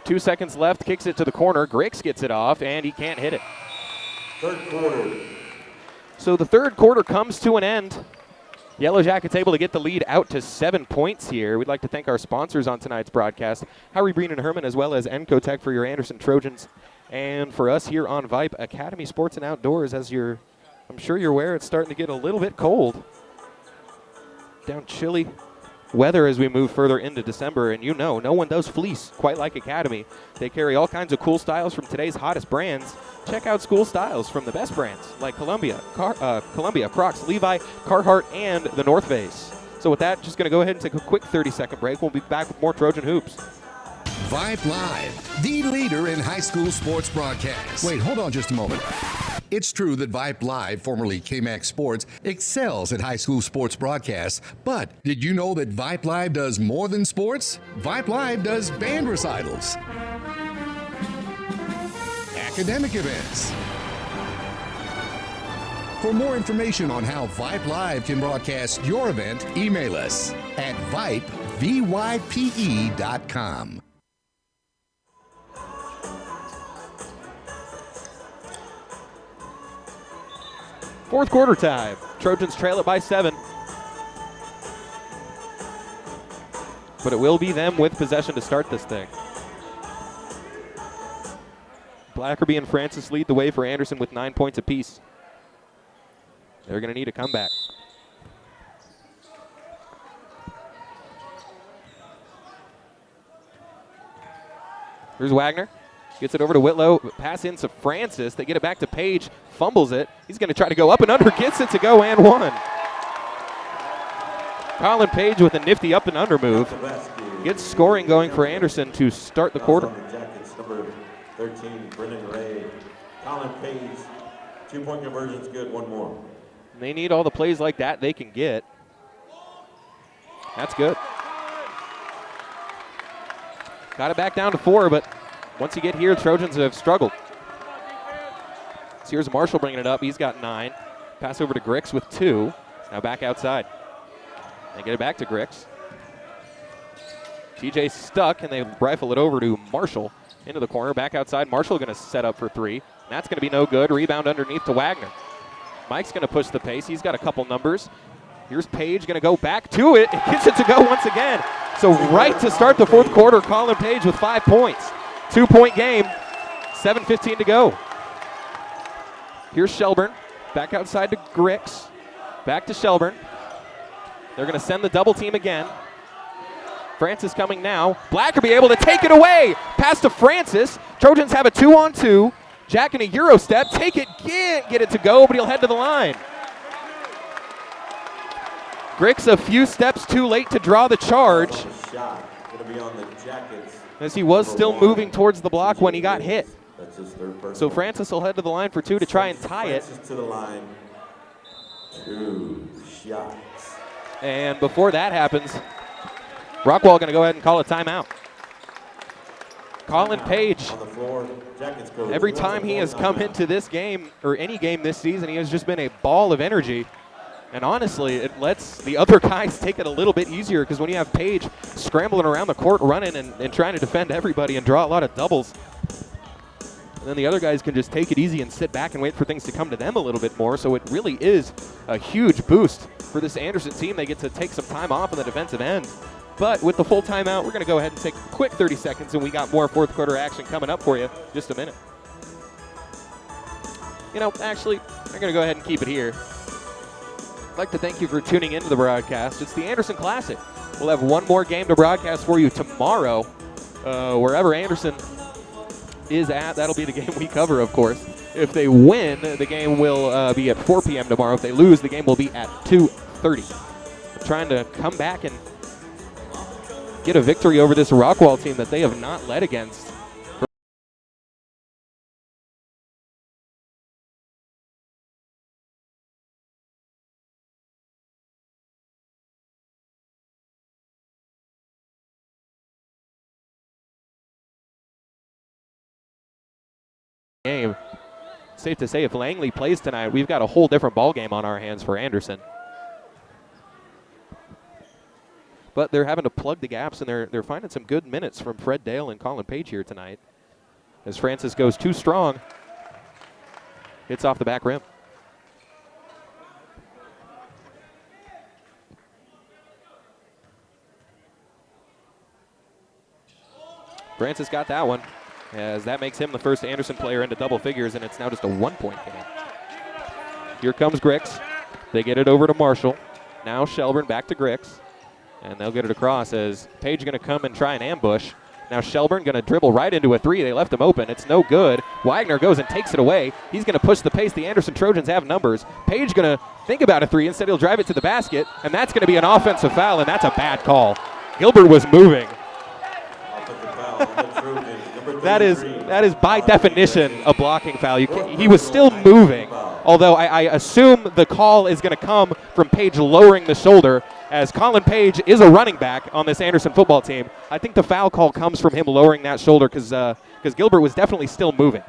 2 seconds left. Kicks it to the corner. Grix gets it off, and he can't hit it. Third quarter. So the third quarter comes to an end. Yellow Jackets able to get the lead out to 7 points here. We'd like to thank our sponsors on tonight's broadcast, Howie Breen and Herman, as well as Encotech for your Anderson Trojans. And for us here on Vype, Academy Sports and Outdoors, I'm sure you're aware, it's starting to get a little bit cold. Down chilly weather as we move further into December, and no one does fleece quite like Academy. They carry all kinds of cool styles from today's hottest brands. Check out school styles from the best brands like Columbia, Crocs, Levi, Carhartt, and the North Face. So with that, just going to go ahead and take a quick 30-second break. We'll be back with more Trojan Hoops. Vype Live, the leader in high school sports broadcasts. Wait, hold on just a moment. It's true that Vype Live, formerly KMAX Sports, excels at high school sports broadcasts. But did you know that Vype Live does more than sports? Vype Live does band recitals, academic events. For more information on how Vype Live can broadcast your event, email us at vype.com. Fourth quarter time. Trojans trail it by 7. But it will be them with possession to start this thing. Blackerby and Francis lead the way for Anderson with 9 points apiece. They're going to need a comeback. Here's Wagner. Gets it over to Whitlow. Pass into Francis. They get it back to Page. Fumbles it. He's going to try to go up and under. Gets it to go and one. Colin Page with a nifty up and under move. Gets scoring going for Anderson to start the quarter. Number 13, Brendan Ray. Colin Page. 2-point conversion's good. One more. They need all the plays like that they can get. That's good. Got it back down to 4, but once you get here, Trojans have struggled. So here's Marshall bringing it up. He's got 9. Pass over to Grix with 2. Now back outside. They get it back to Grix. TJ stuck, and they rifle it over to Marshall into the corner. Back outside. Marshall going to set up for 3. That's going to be no good. Rebound underneath to Wagner. Mike's going to push the pace. He's got a couple numbers. Here's Page going to go back to it. It gets it to go once again. So right to start the fourth quarter, Colin Page with 5 points. 2-point game, 7:15 to go. Here's Shelburne, back outside to Grix. Back to Shelburne. They're going to send the double team again. Francis coming now. Blackerby able to take it away. Pass to Francis. Trojans have a 2-on-2. Jack in a Euro step. Take it, get it to go, but he'll head to the line. Grix a few steps too late to draw the charge, as he was still moving towards the block when he got hit. So Francis will head to the line for 2 to try and tie it. To the line. 2 shots. And before that happens, Rockwall going to go ahead and call a timeout. Colin Page, every time he has come into this game, or any game this season, he has just been a ball of energy. And honestly, it lets the other guys take it a little bit easier, because when you have Page scrambling around the court, running and trying to defend everybody and draw a lot of doubles, and then the other guys can just take it easy and sit back and wait for things to come to them a little bit more. So it really is a huge boost for this Anderson team. They get to take some time off on the defensive end. But with the full timeout, we're going to go ahead and take a quick 30 seconds, and we got more fourth quarter action coming up for you in just a minute. You know, actually, I'm going to go ahead and keep it here. I'd like to thank you for tuning into the broadcast. It's the Anderson Classic. We'll have one more game to broadcast for you tomorrow. Wherever Anderson is at, that'll be the game we cover, of course. If they win, the game will be at 4 p.m. tomorrow. If they lose, the game will be at 2:30. I'm trying to come back and get a victory over this Rockwall team that they have not led against. Game. Safe to say, if Langley plays tonight, we've got a whole different ball game on our hands for Anderson. But they're having to plug the gaps, and they're finding some good minutes from Fred Dale and Colin Page here tonight. As Francis goes too strong, hits off the back rim. Francis got that one, as that makes him the first Anderson player into double figures, and it's now just a 1-point game. Here comes Grix. They get it over to Marshall. Now Shelburne back to Grix. And they'll get it across as Page going to come and try and ambush. Now Shelburne going to dribble right into a 3. They left him open. It's no good. Wagner goes and takes it away. He's going to push the pace. The Anderson Trojans have numbers. Page going to think about a 3. Instead, he'll drive it to the basket. And that's going to be an offensive foul, and that's a bad call. Gilbert was moving. Offensive foul on the Trojans. Number That is by definition a blocking foul. He was still moving, although I assume the call is going to come from Page lowering the shoulder, as Colin Page is a running back on this Anderson football team. I think the foul call comes from him lowering that shoulder because Gilbert was definitely still moving.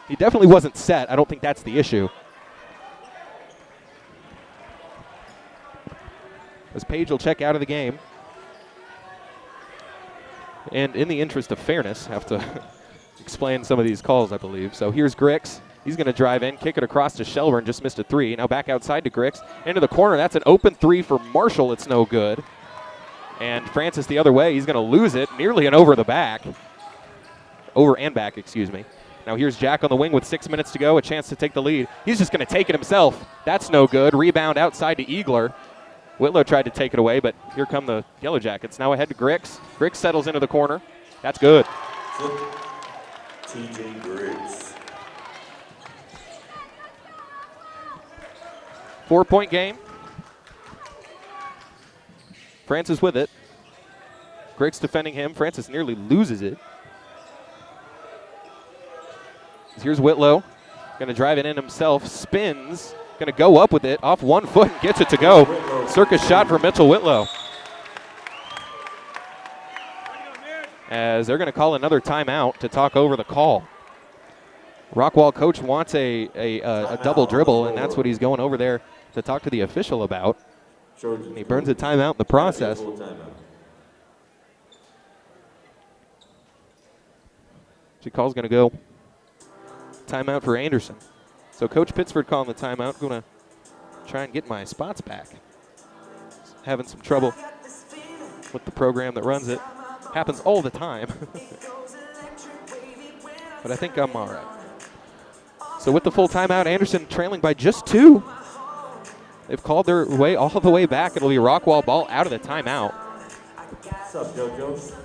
He definitely wasn't set. I don't think that's the issue. As Page will check out of the game. And in the interest of fairness, have to explain some of these calls, I believe. So here's Grix. He's going to drive in, kick it across to Shelburne, just missed a three. Now back outside to Grix. Into the corner. That's an open three for Marshall. It's no good. And Francis the other way. He's going to lose it. Nearly an over the back. Over and back, excuse me. Now here's Jack on the wing with 6 minutes to go. A chance to take the lead. He's just going to take it himself. That's no good. Rebound outside to Eagler. Whitlow tried to take it away, but here come the Yellow Jackets. Now ahead to Grix. Grix settles into the corner. That's good. TJ Griggs. 4-point game. Francis with it. Grix defending him. Francis nearly loses it. Here's Whitlow. Going to drive it in himself. Spins. Going to go up with it off 1 foot and gets it to go. Circus shot for Mitchell Whitlow. As they're going to call another timeout to talk over the call. Rockwall coach wants a double dribble, and that's what he's going over there to talk to the official about. And he burns a timeout in the process. She calls going to go timeout for Anderson. So Coach Pittsford calling the timeout. Going to try and get my spots back. Having some trouble with the program that runs it. Happens all the time. But I think I'm all right. So with the full timeout, Anderson trailing by just 2. They've called their way all the way back. It'll be Rockwall ball out of the timeout. What's up, JoJo?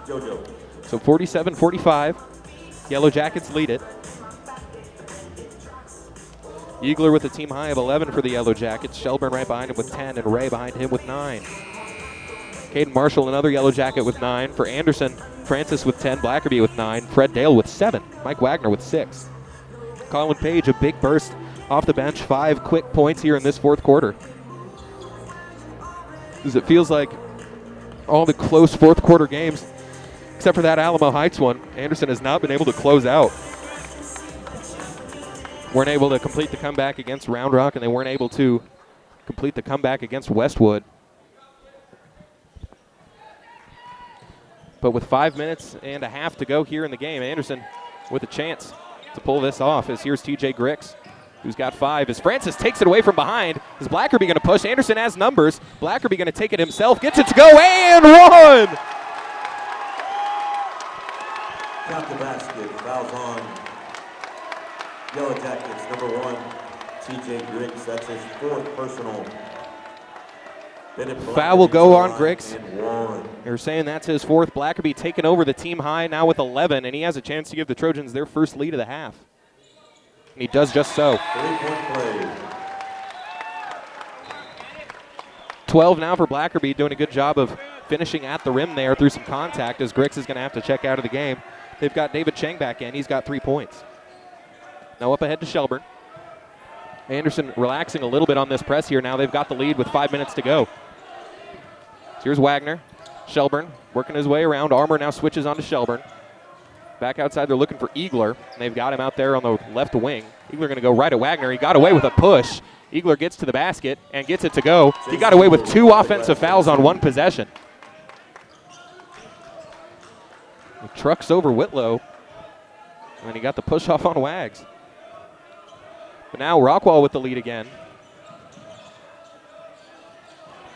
JoJo. So 47-45. Yellow Jackets lead it. Eagler with a team high of 11 for the Yellow Jackets. Shelburne right behind him with 10, and Ray behind him with 9. Caden Marshall, another Yellow Jacket with 9. For Anderson, Francis with 10, Blackerby with 9, Fred Dale with 7, Mike Wagner with 6. Colin Page, a big burst off the bench, 5 quick points here in this fourth quarter. As it feels like all the close fourth quarter games, except for that Alamo Heights one, Anderson has not been able to close out. Weren't able to complete the comeback against Round Rock, and they weren't able to complete the comeback against Westwood. But with 5 minutes and a half to go here in the game, Anderson with a chance to pull this off. As here's TJ Grix, who's got 5. As Francis takes it away from behind, is Blackerby going to push? Anderson has numbers. Blackerby going to take it himself, gets it to go, and one! Count the basket. Fouls on Yellow Jackets, number 1, TJ Griggs. That's his 4th personal. Foul will go on Grix. They're saying that's his 4th. Blackerby taking over the team high now with 11, and he has a chance to give the Trojans their first lead of the half. And he does just so. 3-point play. 12 now for Blackerby, doing a good job of finishing at the rim there through some contact, as Grix is going to have to check out of the game. They've got David Chang back in. He's got 3 points. Now up ahead to Shelburne. Anderson relaxing a little bit on this press here. Now they've got the lead with 5 minutes to go. So here's Wagner. Shelburne working his way around. Armour now switches on to Shelburne. Back outside, they're looking for Eagler. And they've got him out there on the left wing. Eagler going to go right at Wagner. He got away with a push. Eagler gets to the basket and gets it to go. He got away with 2 offensive fouls on 1 possession. He trucks over Whitlow. And he got the push off on Wags. But now Rockwall with the lead again.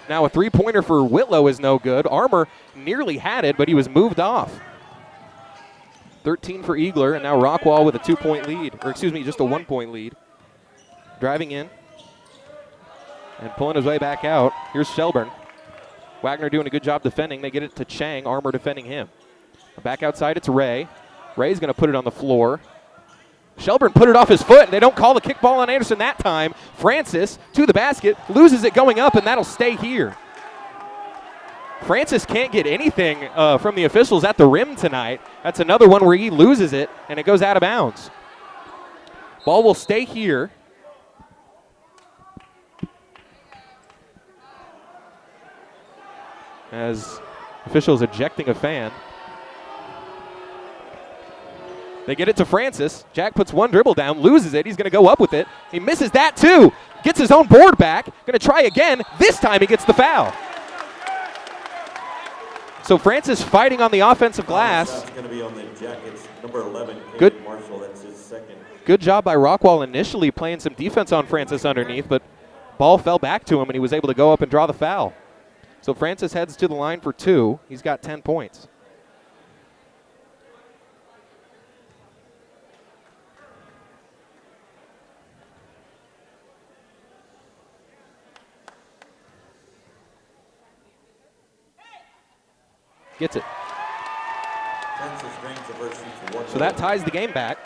Now a 3-pointer for Whitlow is no good. Armour nearly had it, but he was moved off. 13 for Eagler, and now Rockwall with a 2-point lead. Or excuse me, just a 1-point lead. Driving in. And pulling his way back out. Here's Shelburne. Wagner doing a good job defending. They get it to Chang. Armour defending him. Back outside, it's Ray. Ray's going to put it on the floor. Shelburne put it off his foot, and they don't call the kickball on Anderson that time. Francis to the basket, loses it going up, and that'll stay here. Francis can't get anything from the officials at the rim tonight. That's another one where he loses it, and it goes out of bounds. Ball will stay here. As officials ejecting a fan. They get it to Francis. Jack puts one dribble down, loses it. He's going to go up with it. He misses that too. Gets his own board back. Going to try again. This time he gets the foul. So Francis fighting on the offensive glass. That's going to be on the Jackets, number 11, Good. Marshall. That's his second. Good job by Rockwall initially playing some defense on Francis underneath, but ball fell back to him and he was able to go up and draw the foul. So Francis heads to the line for 2. He's got 10 points. Gets it. So that ties the game back.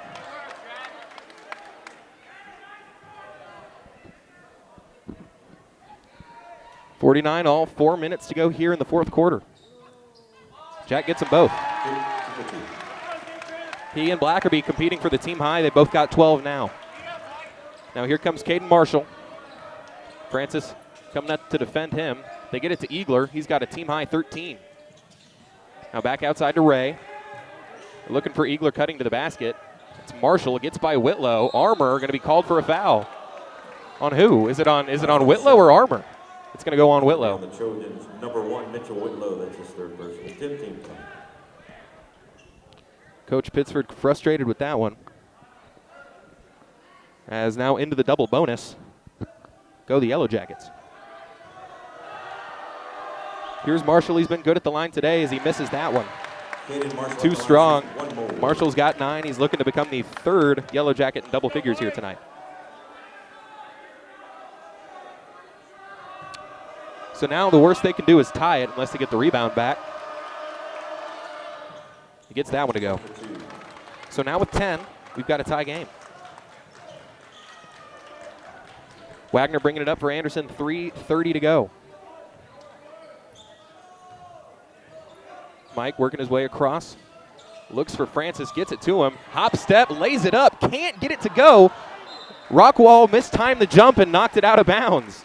.49 all, 4 minutes to go here in the fourth quarter. Jack gets them both. He and Blackerby competing for the team high. They both got 12 now. Now here comes Caden Marshall. Francis coming up to defend him. They get it to Eagler. He's got a team high 13. Now back outside to Ray. Looking for Eagler cutting to the basket. It's Marshall. Gets by Whitlow. Armour going to be called for a foul. On who? Is it on Whitlow or Armour? It's going to go on Whitlow. The Trojans, number 1, Mitchell Whitlow. That's his third person. 15. Coach Pittsford frustrated with that one. As now into the double bonus go the Yellow Jackets. Here's Marshall. He's been good at the line today as he misses that one. Too strong. Marshall's got 9. He's looking to become the 3rd Yellow Jacket in double figures here tonight. So now the worst they can do is tie it unless they get the rebound back. He gets that one to go. So now with 10, we've got a tie game. Wagner bringing it up for Anderson, 3:30 to go. Mike working his way across. Looks for Francis, gets it to him. Hop step, lays it up, can't get it to go. Rockwall mistimed the jump and knocked it out of bounds.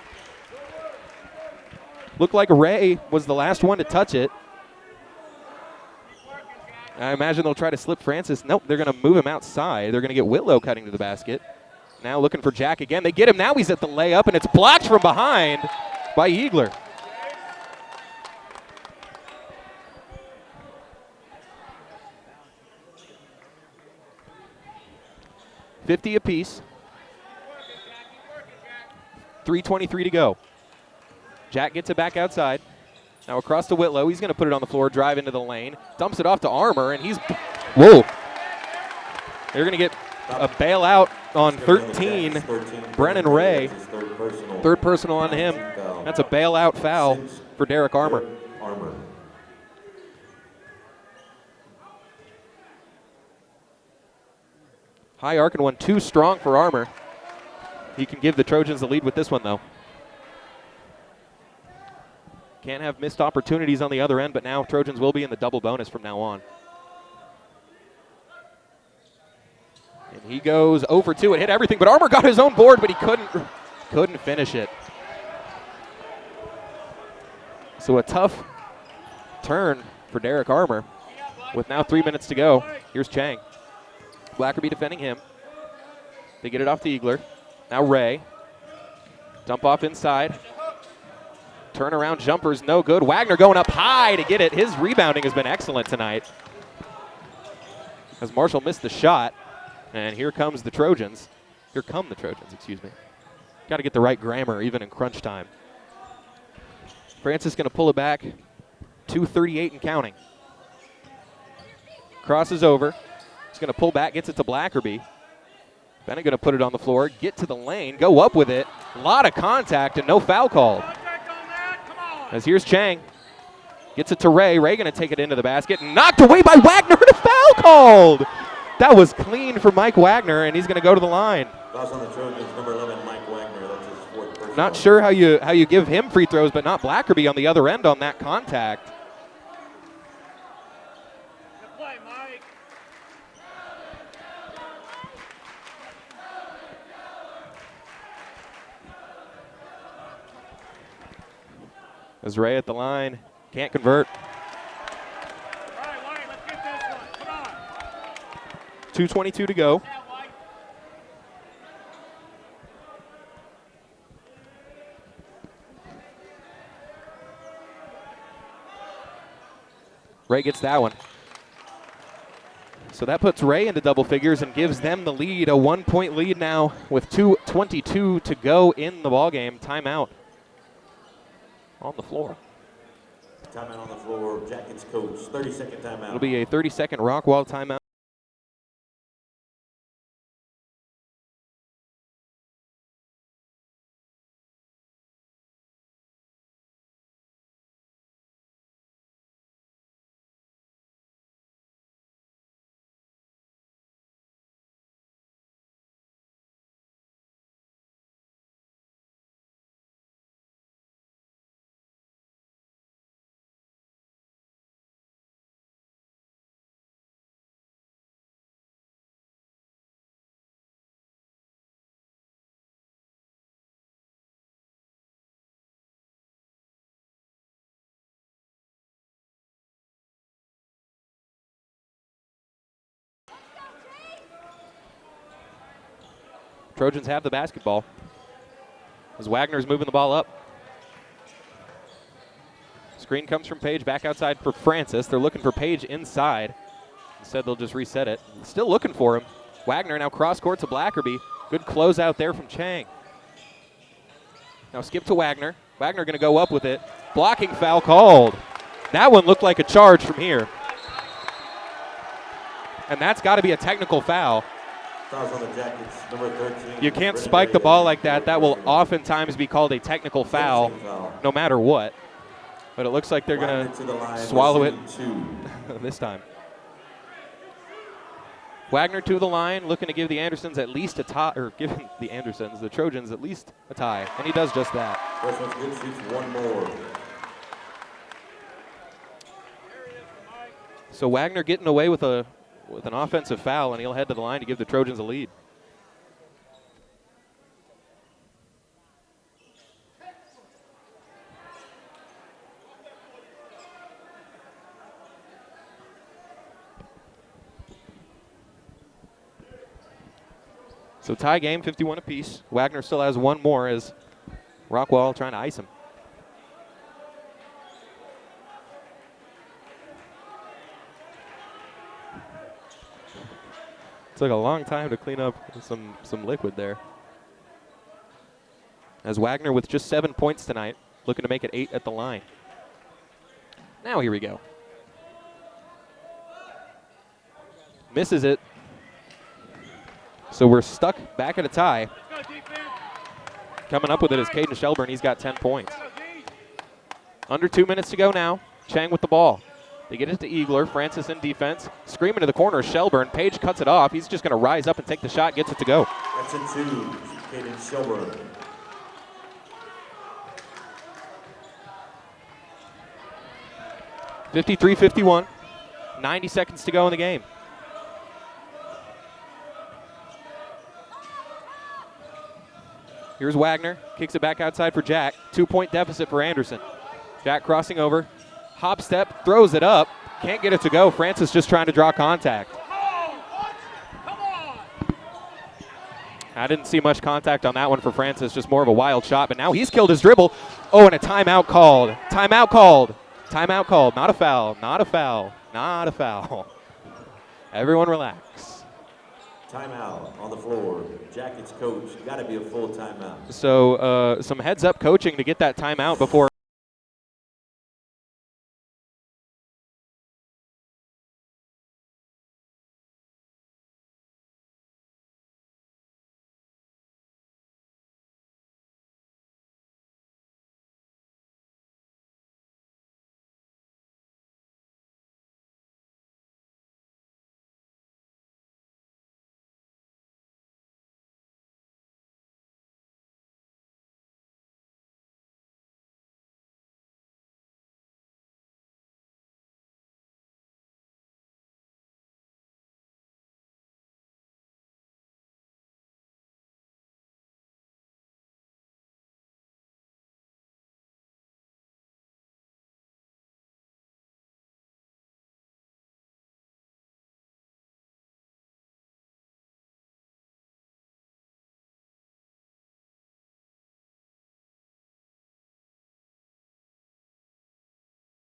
Looked like Ray was the last one to touch it. I imagine they'll try to slip Francis. Nope, they're going to move him outside. They're going to get Whitlow cutting to the basket. Now looking for Jack again. They get him. Now he's at the layup, and it's blocked from behind by Eagler. $50 apiece. 3:23 to go. Jack gets it back outside. Now across to Whitlow. He's going to put it on the floor, drive into the lane. Dumps it off to Armour, and he's... Whoa. They're going to get a bailout on 13. Brennan Ray. Third personal on him. That's a bailout foul for Derek Armour. High arc and one too strong for Armour. He can give the Trojans the lead with this one, though. Can't have missed opportunities on the other end, but now Trojans will be in the double bonus from now on. And he goes 0 for 2. It hit everything, but Armour got his own board, but he couldn't finish it. So a tough turn for Derek Armour with now 3 minutes to go. Here's Chang. Blackerby defending him. They get it off to Eagler. Now Ray. Dump off inside. Turnaround jumper's no good. Wagner going up high to get it. His rebounding has been excellent tonight. As Marshall missed the shot. And here comes the Trojans. Here come the Trojans, excuse me. Got to get the right grammar even in crunch time. Francis going to pull it back. 2:38 and counting. Crosses over. He's going to pull back, gets it to Blackerby. Bennett going to put it on the floor, get to the lane, go up with it. A lot of contact and no foul called. As here's Chang. Gets it to Ray. Ray going to take it into the basket. Knocked away by Wagner and a foul called. That was clean for Mike Wagner, and he's going to go to the line. Fouls on the Trojans, number 11, Mike Wagner. That's his 4th Not sure how you give him free throws, but not Blackerby on the other end on that contact. Good play, Mike. As Ray at the line, can't convert. All right, White, let's get this one. Come on. 2:22 to go. Yeah, White. Ray gets that one. So that puts Ray into double figures and gives them the lead, a 1-point lead now with 2:22 to go in the ballgame. Timeout on the floor. Timeout on the floor. Jackets coach. 30-second timeout. It'll be a 30-second Rockwall timeout. Trojans have the basketball as Wagner's moving the ball up. Screen comes from Page back outside for Francis. They're looking for Page inside. Instead, they'll just reset it. Still looking for him. Wagner now cross court to Blackerby. Good close out there from Chang. Now skip to Wagner. Wagner going to go up with it. Blocking foul called. That one looked like a charge from here. And that's got to be a technical foul. Fouls on the Jackets, number 13. You can't spike the ball like that. That will oftentimes be called a technical foul, no matter what. But it looks like they're going to swallow it this time. Wagner to the line, looking to give the Andersons at least a tie, or giving the Andersons, the Trojans, at least a tie. And he does just that. First one's good, shoots one more. So Wagner getting away with an offensive foul, and he'll head to the line to give the Trojans a lead. So tie game, 51 apiece. Wagner still has one more as Rockwall trying to ice him. Took a long time to clean up some liquid there. As Wagner with just 7 points tonight, looking to make it 8 at the line. Now here we go. Misses it. So we're stuck back at a tie. Coming up with it is Caden Shelburne. He's got 10 points. Under 2 minutes to go now. Chang with the ball. They get it to Eagler. Francis in defense. Screaming to the corner, Shelburne. Page cuts it off. He's just going to rise up and take the shot. Gets it to go. That's in two. Caden Shelburne. (53-51). 90 seconds to go in the game. Here's Wagner. Kicks it back outside for Jack. 2-point deficit for Anderson. Jack crossing over. Hop step, throws it up, can't get it to go. Francis just trying to draw contact. I didn't see much contact on that one for Francis, just more of a wild shot, but now he's killed his dribble. Oh, and a timeout called. Timeout called. Timeout called. Not a foul, not a foul, not a foul. Everyone relax. Timeout on the floor. Jackets coach, got to be a full timeout. So some heads up coaching to get that timeout before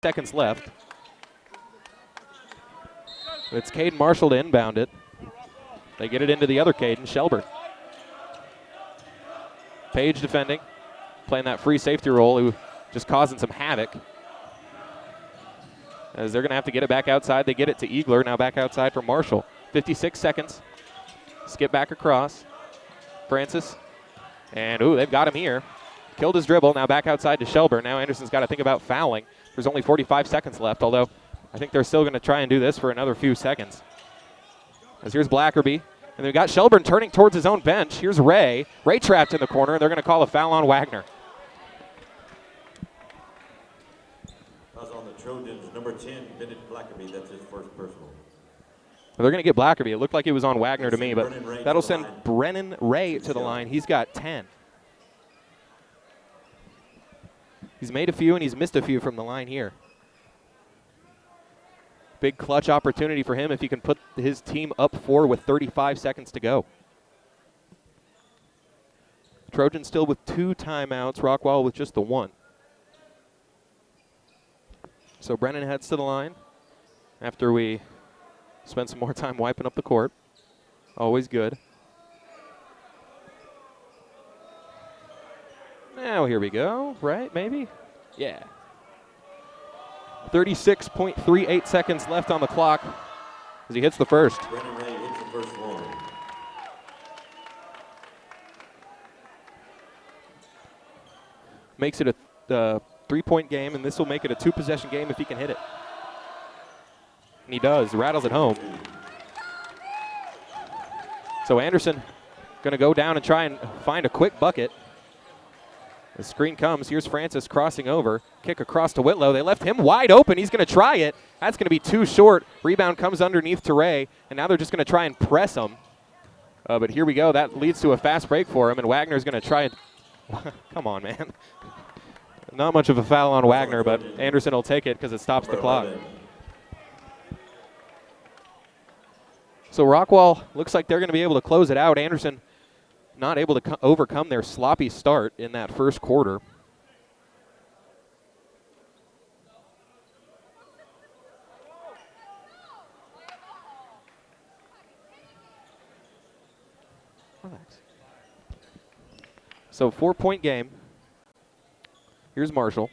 seconds left. It's Caden Marshall to inbound it. They get it into the other Caden, Shelburne. Page defending, playing that free safety role, who just causing some havoc. As they're going to have to get it back outside. They get it to Eagler, now back outside for Marshall. 56 seconds. Skip back across. Francis. And, ooh, they've got him here. Killed his dribble, now back outside to Shelburne. Now Anderson's got to think about fouling. There's only 45 seconds left, although I think they're still going to try and do this for another few seconds. As here's Blackerby. And they've got Shelburne turning towards his own bench. Here's Ray. Ray trapped in the corner, and they're going to call a foul on Wagner. That's on the Trojans, number 10, Bennett Blackerby. That's his first personal. They're going to get Blackerby. It looked like it was on Wagner to me, but that'll send Brennan Ray to the line. He's got 10. He's made a few, and he's missed a few from the line here. Big clutch opportunity for him if he can put his team up 4 with 35 seconds to go. Trojans still with 2 timeouts, Rockwall with just the 1. So Brennan heads to the line after we spend some more time wiping up the court. Always good. Now here we go, right, maybe? Yeah. 36.38 seconds left on the clock as he hits the first. Brennan Ray hits the first one. Makes it a 3-point game, and this will make it a 2-possession game if he can hit it. And he does, rattles it home. So Anderson going to go down and try and find a quick bucket. The screen comes. Here's Francis crossing over. Kick across to Whitlow. They left him wide open. He's going to try it. That's going to be too short. Rebound comes underneath to Ray, and now they're just going to try and press him. But here we go. That leads to a fast break for him, and Wagner's going to try and come on, man. Not much of a foul on Wagner, but Anderson will take it because it stops the clock. So Rockwall looks like they're going to be able to close it out. Anderson not able to overcome their sloppy start in that first quarter. Relax. So 4-point game. Here's Marshall.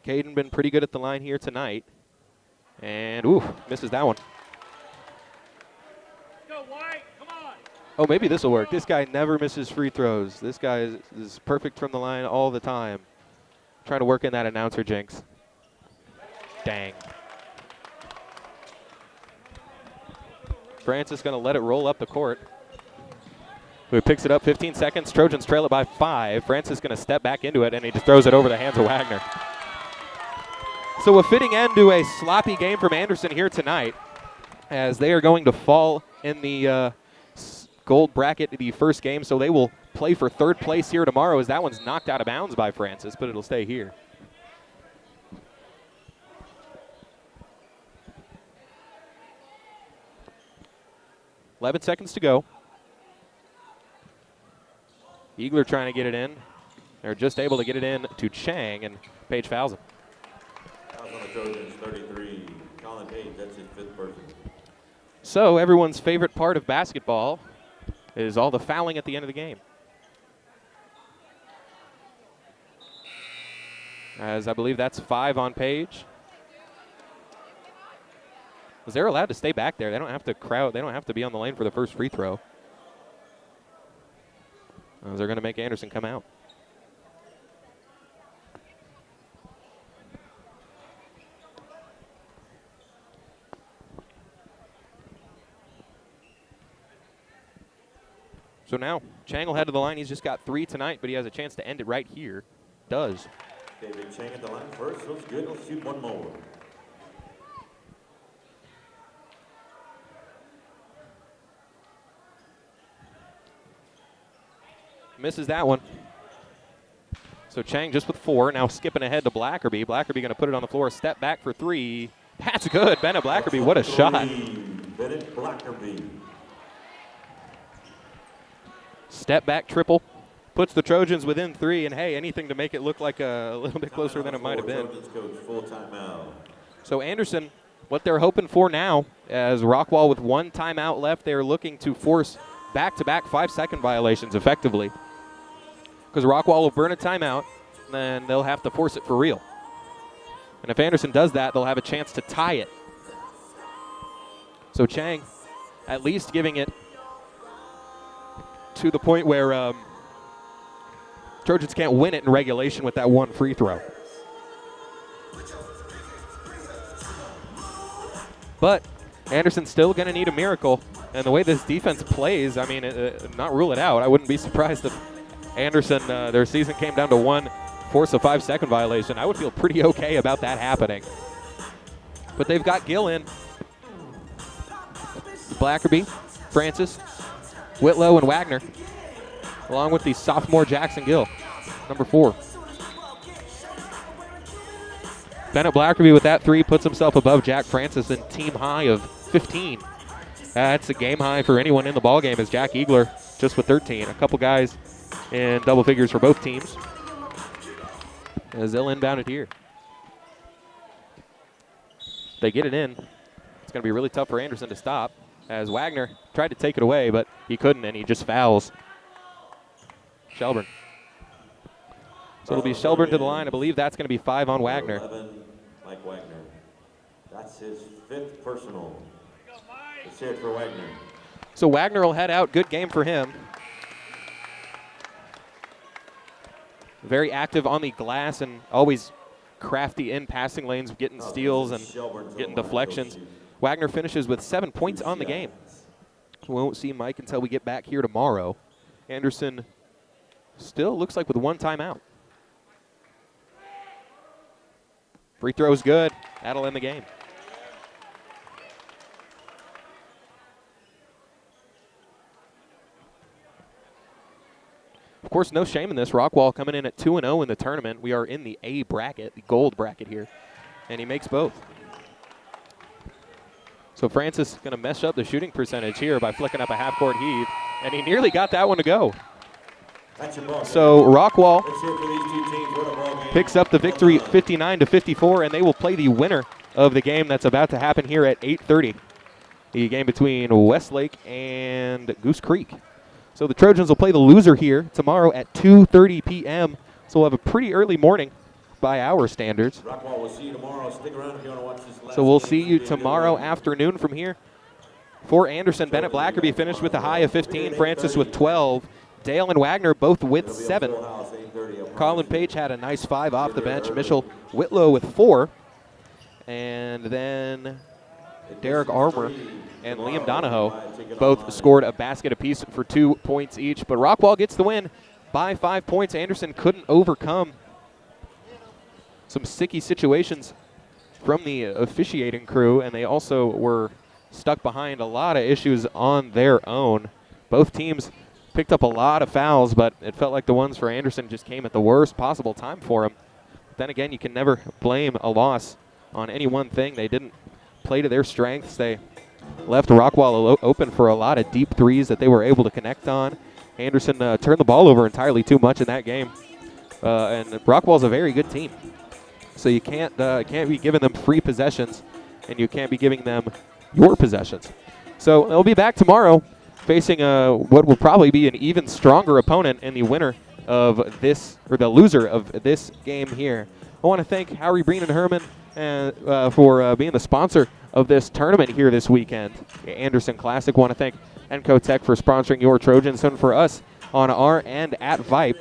Caden been pretty good at the line here tonight. And, ooh, misses that one. Oh, maybe this will work. This guy never misses free throws. This guy is perfect from the line all the time. Trying to work in that announcer jinx. Dang. Francis going to let it roll up the court. Who picks it up, 15 seconds. Trojans trail it by 5. Francis going to step back into it, and he just throws it over the hands of Wagner. So a fitting end to a sloppy game from Anderson here tonight, as they are going to fall in the gold bracket the first game, so they will play for 3rd place here tomorrow, as that one's knocked out of bounds by Francis, but it'll stay here. .11 seconds to go. Eagler trying to get it in. They're just able to get it in to Chang, and Page fouls him. Fouls on the Trojans, 33. Colin Page, that's his 5th person. So everyone's favorite part of basketball is all the fouling at the end of the game. As I believe that's 5 on Page. Because they're allowed to stay back there. They don't have to crowd. They don't have to be on the lane for the first free throw. They're going to make Anderson come out. So now, Chang will head to the line. He's just got 3 tonight, but he has a chance to end it right here. Does. David Chang at the line first. Looks good. He'll shoot one more. Misses that one. So Chang just with 4. Now skipping ahead to Blackerby. Blackerby going to put it on the floor. Step back for 3. That's good. Bennett Blackerby, what a shot. Bennett Blackerby. Step back triple. puts the Trojans within 3, and hey, anything to make it look like a little bit closer than it might have been. Trojans coach, full timeout. So Anderson, what they're hoping for now, as Rockwall with 1 timeout left, they're looking to force back-to-back 5-second violations effectively. Because Rockwall will burn a timeout, and then they'll have to force it for real. And if Anderson does that, they'll have a chance to tie it. So Chang at least giving it to the point where Trojans can't win it in regulation with that 1 free throw. But Anderson's still going to need a miracle. And the way this defense plays, I mean, not rule it out. I wouldn't be surprised if Anderson, their season came down to 1 force a 5-second violation. I would feel pretty okay about that happening. But they've got Gill in. Blackerby, Francis, Whitlow, and Wagner, along with the sophomore Jackson Gill, number 4. Bennett Blackerby with that 3 puts himself above Jack Francis in team high of 15. That's a game high for anyone in the ballgame, as Jack Eagler just with 13. A couple guys in double figures for both teams, as they'll inbound it here. They get it in. It's going to be really tough for Anderson to stop, as Wagner tried to take it away, but he couldn't, and he just fouls Shelburne. So it'll be Shelburne to the line. I believe that's going to be 5 on Wagner. 11, Mike Wagner. That's his 5th personal. Let's hear it for Wagner. So Wagner will head out. Good game for him. Very active on the glass and always crafty in passing lanes, getting steals and getting deflections. Wagner finishes with 7 points on the game. We won't see Mike until we get back here tomorrow. Anderson still looks like with 1 timeout. Free throw's good. That'll end the game. Of course, no shame in this. Rockwall coming in at 2-0 in the tournament. We are in the A bracket, the gold bracket here, and he makes both. So Francis going to mess up the shooting percentage here by flicking up a half-court heave, and he nearly got that one to go. So Rockwall picks up the victory 59-54, and they will play the winner of the game that's about to happen here at 8:30. The game between Westlake and Goose Creek. So the Trojans will play the loser here tomorrow at 2:30 p.m. So we'll have a pretty early morning by our standards. Rockwall, we'll see you tomorrow. Stick around if you want to watch this last So we'll game. see you tomorrow afternoon from here. For Anderson, Bennett Blackerby finished with a high of 15, Francis with 12, Dale and Wagner both with 7. Colin Page had a nice 5 off the bench. Mitchell Whitlow with 4. And then Derek Armour and Liam Donahoe both scored a basket apiece for 2 points each. But Rockwall gets the win by 5 points. Anderson couldn't overcome some sticky situations from the officiating crew, and they also were stuck behind a lot of issues on their own. Both teams picked up a lot of fouls, but it felt like the ones for Anderson just came at the worst possible time for him. But then again, you can never blame a loss on any one thing. They didn't play to their strengths. They left Rockwall open for a lot of deep threes that they were able to connect on. Anderson turned the ball over entirely too much in that game. And Rockwall's a very good team. So you can't be giving them free possessions, and you can't be giving them your possessions. So they'll be back tomorrow facing what will probably be an even stronger opponent in the winner of this, or the loser of this game here. I want to thank Howie Breen and Herman for being the sponsor of this tournament here this weekend. Anderson Classic. Want to thank Enco Tech for sponsoring your Trojans, and for us on our end at Vype,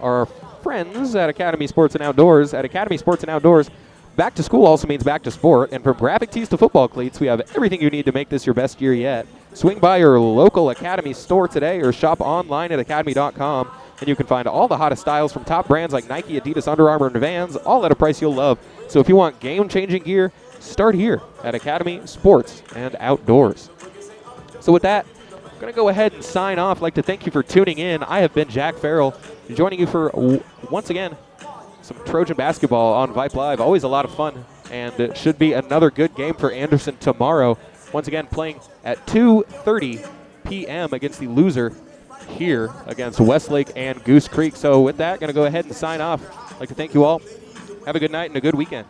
our friends at Academy Sports and Outdoors. At Academy Sports and Outdoors, back to school also means back to sport, and from graphic tees to football cleats, we have everything you need to make this your best year yet. Swing by your local Academy store today or shop online at academy.com, and you can find all the hottest styles from top brands like Nike, Adidas, Under Armour, and Vans, all at a price you'll love. So if you want game-changing gear, start here at Academy Sports and Outdoors. So with that, I'm going to go ahead and sign off. I'd like to thank you for tuning in. I have been Jack Farrell, joining you for, once again, some Trojan basketball on Vype Live. Always a lot of fun, and it should be another good game for Anderson tomorrow. Once again, playing at 2:30 p.m. against the loser here against Westlake and Goose Creek. So with that, going to go ahead and sign off. I'd like to thank you all. Have a good night and a good weekend.